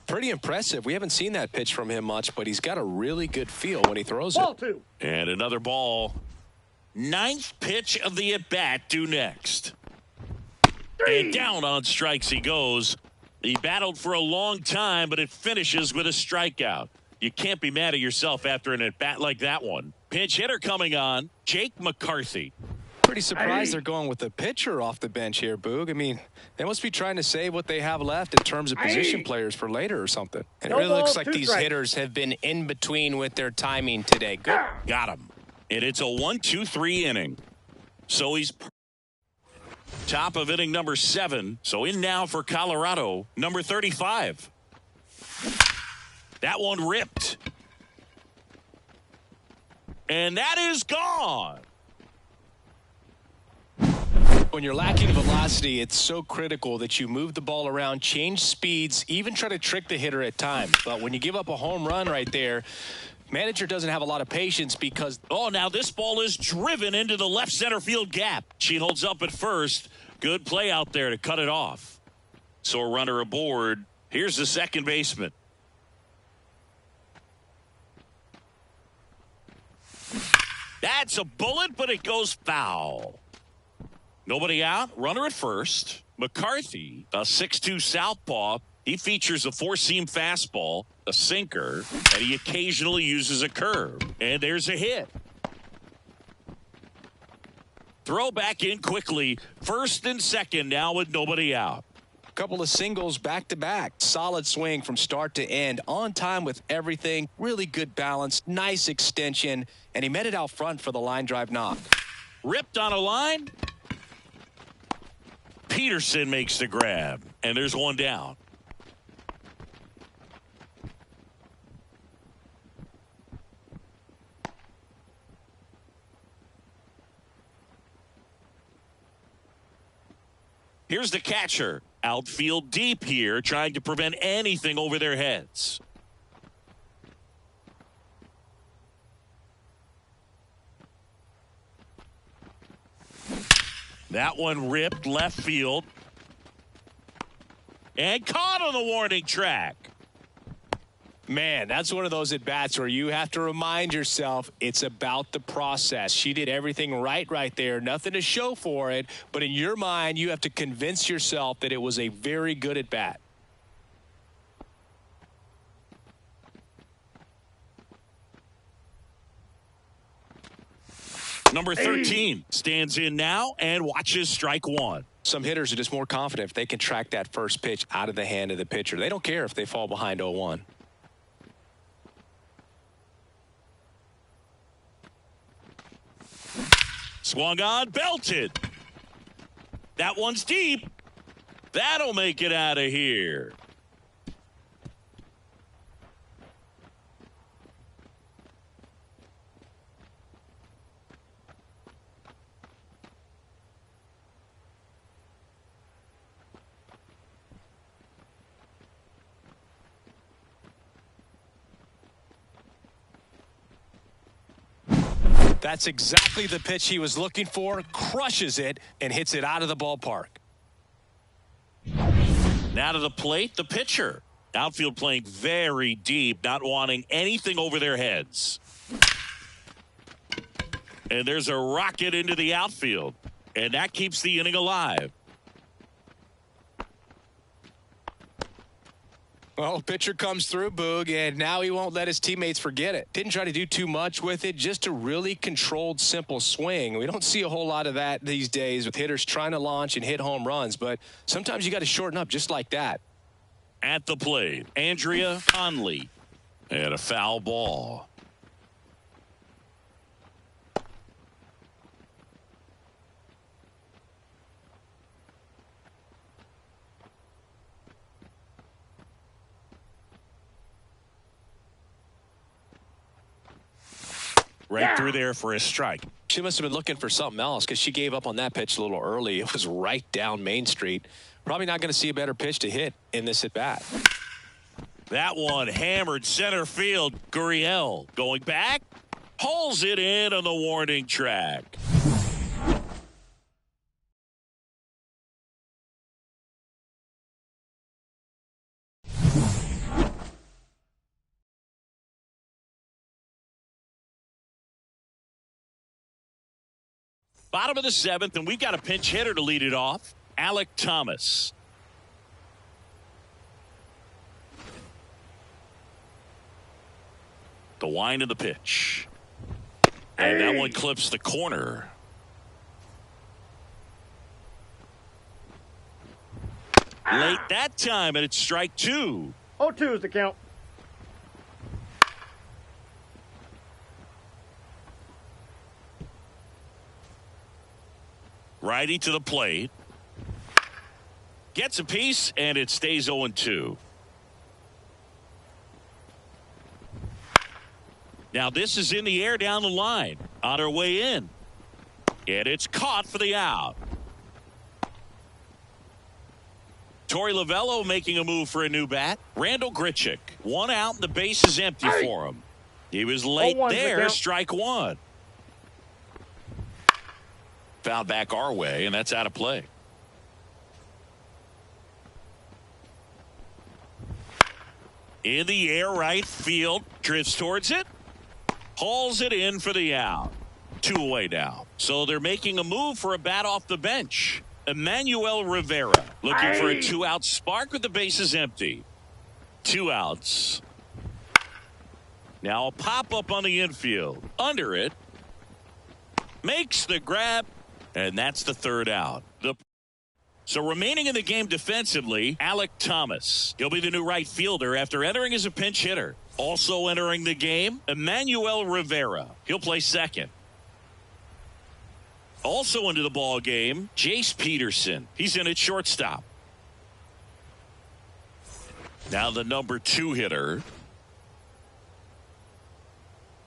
Pretty impressive. We haven't seen that pitch from him much, but he's got a really good feel when he throws Ball it. 2. And another ball. 9th pitch of the at-bat due next. 3. And down on strikes he goes. He battled for a long time, but it finishes with a strikeout. You can't be mad at yourself after an at-bat like that one. Pinch hitter coming on, Jake McCarthy. Pretty surprised they're going with the pitcher off the bench here, Boog. I mean, they must be trying to save what they have left in terms of position players for later or something. And it really looks like these hitters have been in between with their timing today. Good. Got him. And it's a 1-2-3 inning. So he's top of inning number 7. So in now for Colorado, number 35. That one ripped. And that is gone. When you're lacking velocity, it's so critical that you move the ball around, change speeds, even try to trick the hitter at times. But when you give up a home run right there, manager doesn't have a lot of patience because... Oh, now this ball is driven into the left center field gap. She holds up at first. Good play out there to cut it off. So a runner aboard. Here's the second baseman. That's a bullet, but it goes foul. Nobody out. Runner at first. McCarthy, a 6'2 southpaw. He features a four-seam fastball, a sinker, and he occasionally uses a curve. And there's a hit. Throw back in quickly. First and second now with nobody out. Couple of singles back-to-back. Solid swing from start to end. On time with everything. Really good balance. Nice extension. And he met it out front for the line drive knock. Ripped on a line. Peterson makes the grab. And there's one down. Here's the catcher. Outfield deep here, trying to prevent anything over their heads. That one ripped left field. And caught on the warning track. Man, that's one of those at-bats where you have to remind yourself it's about the process. She did everything right there. Nothing to show for it. But in your mind, you have to convince yourself that it was a very good at-bat. Number 13 stands in now and watches strike one. Some hitters are just more confident if they can track that first pitch out of the hand of the pitcher. They don't care if they fall behind 0-1. Swung on, belted. That one's deep. That'll make it out of here. That's exactly the pitch he was looking for. Crushes it and hits it out of the ballpark. Now to the plate, the pitcher. Outfield playing very deep, not wanting anything over their heads. And there's a rocket into the outfield. And that keeps the inning alive. Well, pitcher comes through, Boog, and now he won't let his teammates forget it. Didn't try to do too much with it, just a really controlled, simple swing. We don't see a whole lot of that these days with hitters trying to launch and hit home runs, but sometimes you got to shorten up just like that. At the plate, Andrea Conley. And a foul ball. Right through there for a strike. She must have been looking for something else because she gave up on that pitch a little early. It was right down Main Street. Probably not going to see a better pitch to hit in this at-bat. That one hammered center field. Gurriel going back. Pulls it in on the warning track. Bottom of the 7th, and we've got a pinch hitter to lead it off. Alec Thomas. The wind of the pitch. And that one clips the corner. Late that time, and it's strike 2. 0-2 is the count. Righty to the plate. Gets a piece, and it stays 0-2. Now this is in the air down the line. On her way in. And it's caught for the out. Torey Lovullo making a move for a new bat. Randall Grichuk. 1 out, and the base is empty for him. He was late there. Strike 1. Foul back our way, and that's out of play. In the air, right field. Drifts towards it. Hauls it in for the out. 2 away now. So they're making a move for a bat off the bench. Emmanuel Rivera looking for a 2-out spark with the bases empty. 2 outs. Now a pop-up on the infield. Under it. Makes the grab. And that's the 3rd out. So remaining in the game defensively, Alek Thomas. He'll be the new right fielder after entering as a pinch hitter. Also entering the game, Emmanuel Rivera. He'll play second. Also into the ball game, Jace Peterson. He's in at shortstop. Now the number 2 hitter.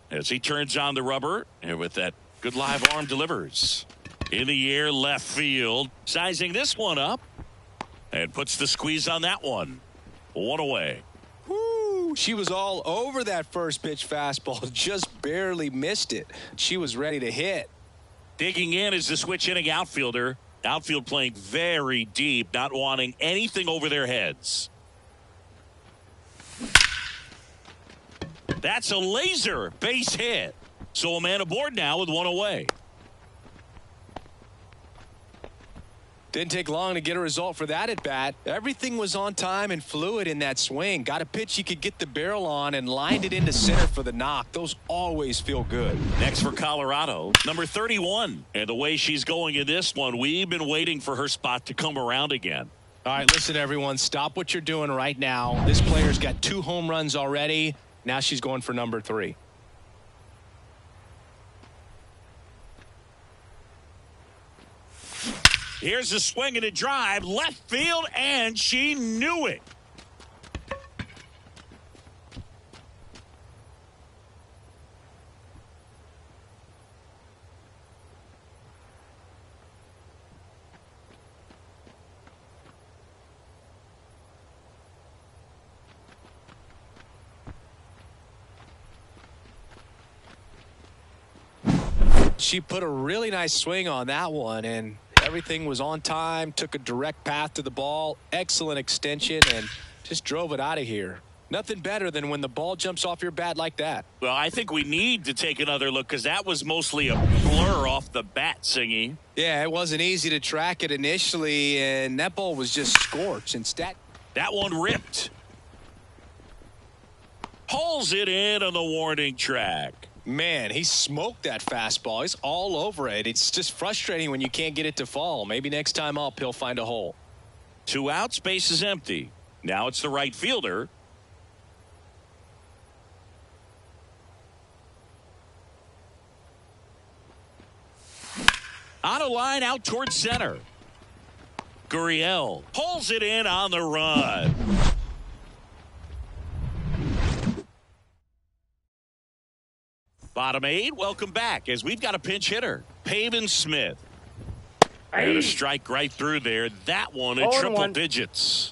As he turns on the rubber, and with that good live arm delivers. In the air, left field. Sizing this one up. And puts the squeeze on that one. 1 away. Woo, she was all over that first pitch fastball. Just barely missed it. She was ready to hit. Digging in is the switch inning outfielder. Outfield playing very deep, not wanting anything over their heads. That's a laser base hit. So a man aboard now with 1 away. Didn't take long to get a result for that at bat. Everything was on time and fluid in that swing. Got a pitch he could get the barrel on and lined it into center for the knock. Those always feel good. Next for Colorado, number 31. And the way she's going in this one, we've been waiting for her spot to come around again. All right, listen, everyone. Stop what you're doing right now. This player's got 2 home runs already. Now she's going for number 3. Here's a swing and a drive, left field, and she knew it. She put a really nice swing on that one, and everything was on time, took a direct path to the ball, excellent extension, and just drove it out of here. Nothing better than when the ball jumps off your bat like that. Well, I think we need to take another look because that was mostly a blur off the bat, Singy. Yeah, it wasn't easy to track it initially, and that ball was just scorched. Instead, that one ripped. Pulls it in on the warning track. Man, he smoked that fastball. He's all over it. It's just frustrating when you can't get it to fall. Maybe next time up, he'll find a hole. 2 outs, base is empty. Now it's the right fielder. On a line out towards center. Gurriel pulls it in on the run. Bottom 8, welcome back as we've got a pinch hitter, Pavin Smith. And a strike right through there. That one in triple digits.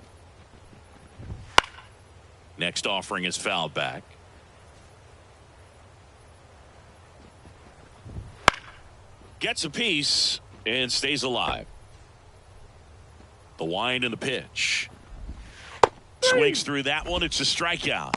Next offering is fouled back. Gets a piece and stays alive. The wind and the pitch. Swings through that one. It's a strikeout.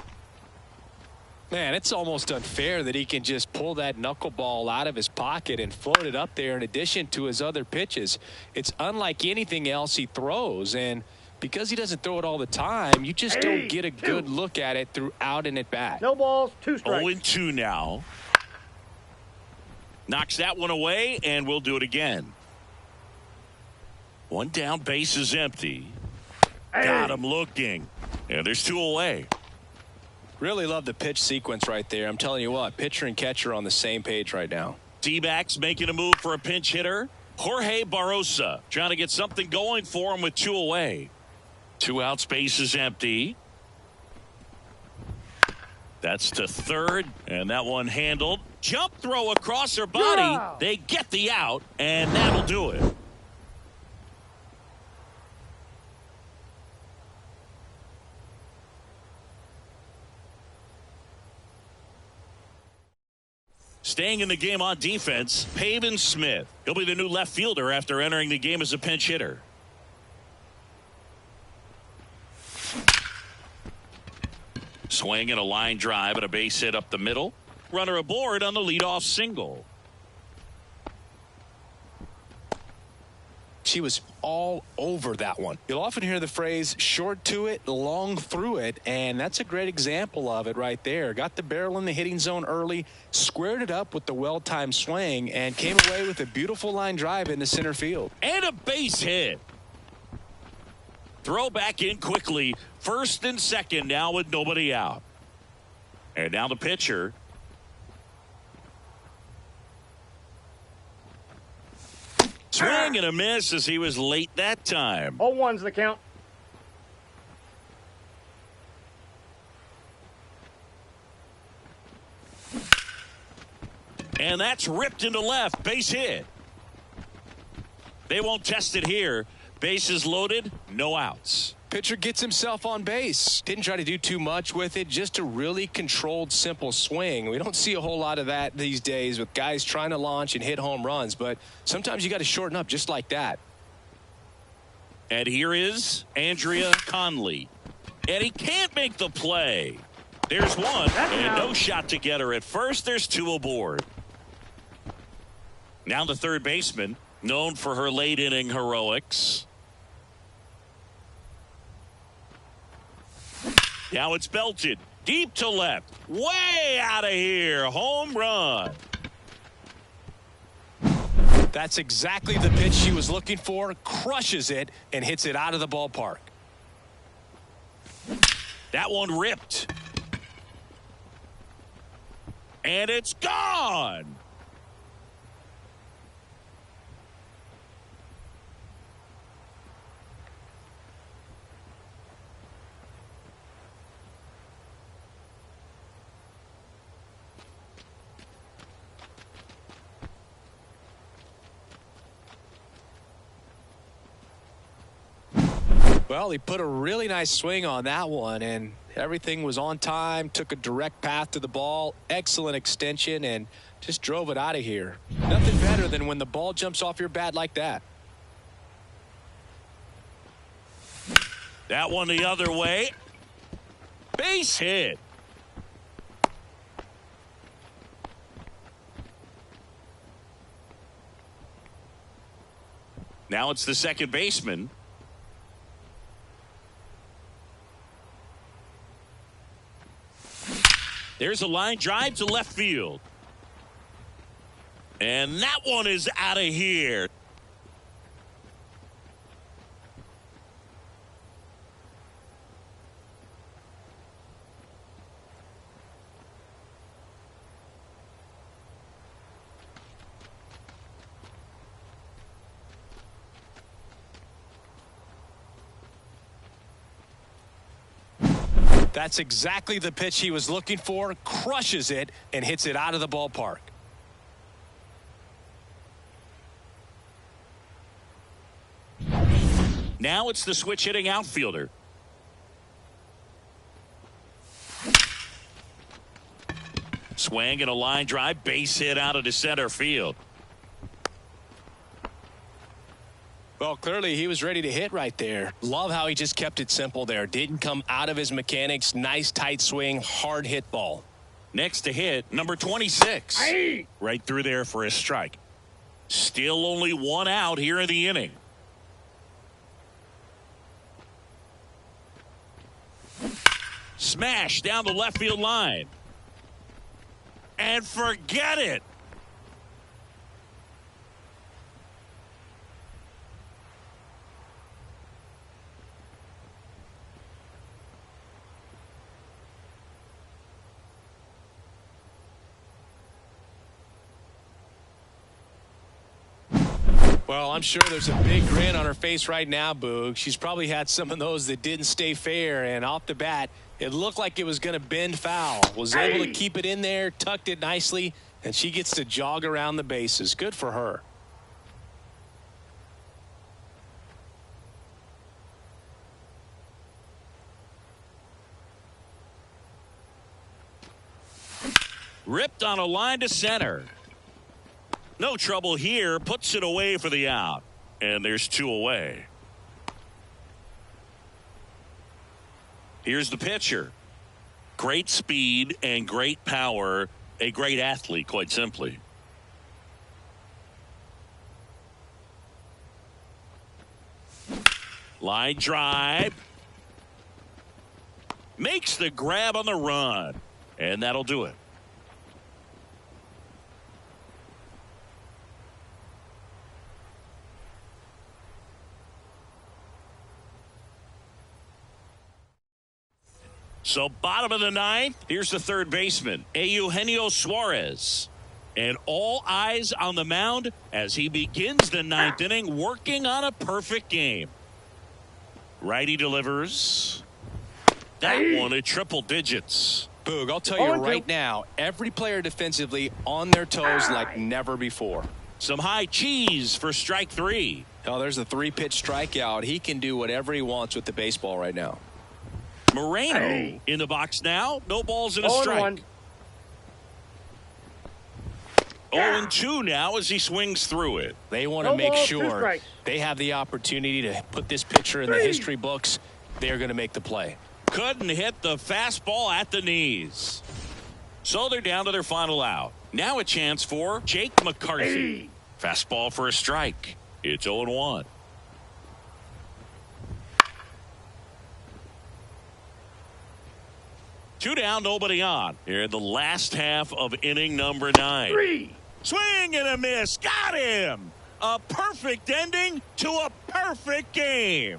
Man, it's almost unfair that he can just pull that knuckleball out of his pocket and float it up there in addition to his other pitches. It's unlike anything else he throws, and because he doesn't throw it all the time, you just don't get a good look at it throughout an at-bat. No balls, 2 strikes. 0-2 now. Knocks that one away, and we'll do it again. 1 down, base is empty. Got him looking. And there's 2 away. Really love the pitch sequence right there. I'm telling you what, pitcher and catcher are on the same page right now. D-backs making a move for a pinch hitter. Jorge Barrosa trying to get something going for him with 2 away. 2 outs, base is empty. That's to third, and that one handled. Jump throw across her body. Yeah. They get the out, and that'll do it. Staying in the game on defense, Pavin Smith. He'll be the new left fielder after entering the game as a pinch hitter. Swing and a line drive and a base hit up the middle. Runner aboard on the leadoff single. She was all over that one. You'll often hear the phrase short to it, long through it, and that's a great example of it right there. Got the barrel in the hitting zone early, squared it up with the well-timed swing, and came away with a beautiful line drive into center field. And a base hit. Throw back in quickly. First and second now with nobody out. And now the pitcher. Swing and a miss as he was late that time. 0-1's the count. And that's ripped into left. Base hit. They won't test it here. Bases loaded, no outs. Pitcher gets himself on base. Didn't try to do too much with it. Just a really controlled, simple swing. We don't see a whole lot of that these days with guys trying to launch and hit home runs. But sometimes you got to shorten up just like that. And here is Andrea Conley. And he can't make the play. There's one. And no shot to get her at first. There's 2 aboard. Now the third baseman, known for her late inning heroics. Now it's belted deep to left, way out of here. Home run. That's exactly the pitch she was looking for. Crushes it and hits it out of the ballpark. That one ripped. And it's gone. Well, he put a really nice swing on that one, and everything was on time, took a direct path to the ball, excellent extension, and just drove it out of here. Nothing better than when the ball jumps off your bat like that. That one the other way. Base hit. Now it's the second baseman. There's a line drive to left field. And that one is out of here. That's exactly the pitch he was looking for. Crushes it and hits it out of the ballpark. Now it's the switch hitting outfielder. Swing and a line drive, base hit out of the center field. Well, clearly he was ready to hit right there. Love how he just kept it simple there. Didn't come out of his mechanics. Nice tight swing, hard hit ball. Next to hit, number 26. Aye. Right through there for a strike. Still only 1 out here in the inning. Smash down the left field line. And forget it. Well, I'm sure there's a big grin on her face right now, Boog. She's probably had some of those that didn't stay fair, and off the bat, it looked like it was going to bend foul. Was able to keep it in there, tucked it nicely, and she gets to jog around the bases. Good for her. Ripped on a line to center. No trouble here. Puts it away for the out. And there's 2 away. Here's the pitcher. Great speed and great power. A great athlete, quite simply. Line drive. Makes the grab on the run. And that'll do it. So bottom of the 9th, here's the third baseman, Eugenio Suarez. And all eyes on the mound as he begins the 9th inning, working on a perfect game. Righty delivers. That one at triple digits. Boog, I'll tell you right now, every player defensively on their toes like never before. Some high cheese for strike 3. Oh, there's a 3-pitch strikeout. He can do whatever he wants with the baseball right now. Moreno in the box now. No balls and a strike. 0-2 now as he swings through it. They want to make sure they have the opportunity to put this pitcher in the history books. They're going to make the play. Couldn't hit the fastball at the knees. So they're down to their final out. Now a chance for Jake McCarthy. Fastball for a strike. It's 0-1. Two down, nobody on. Here in the last half of inning number 9. Swing and a miss. Got him. A perfect ending to a perfect game.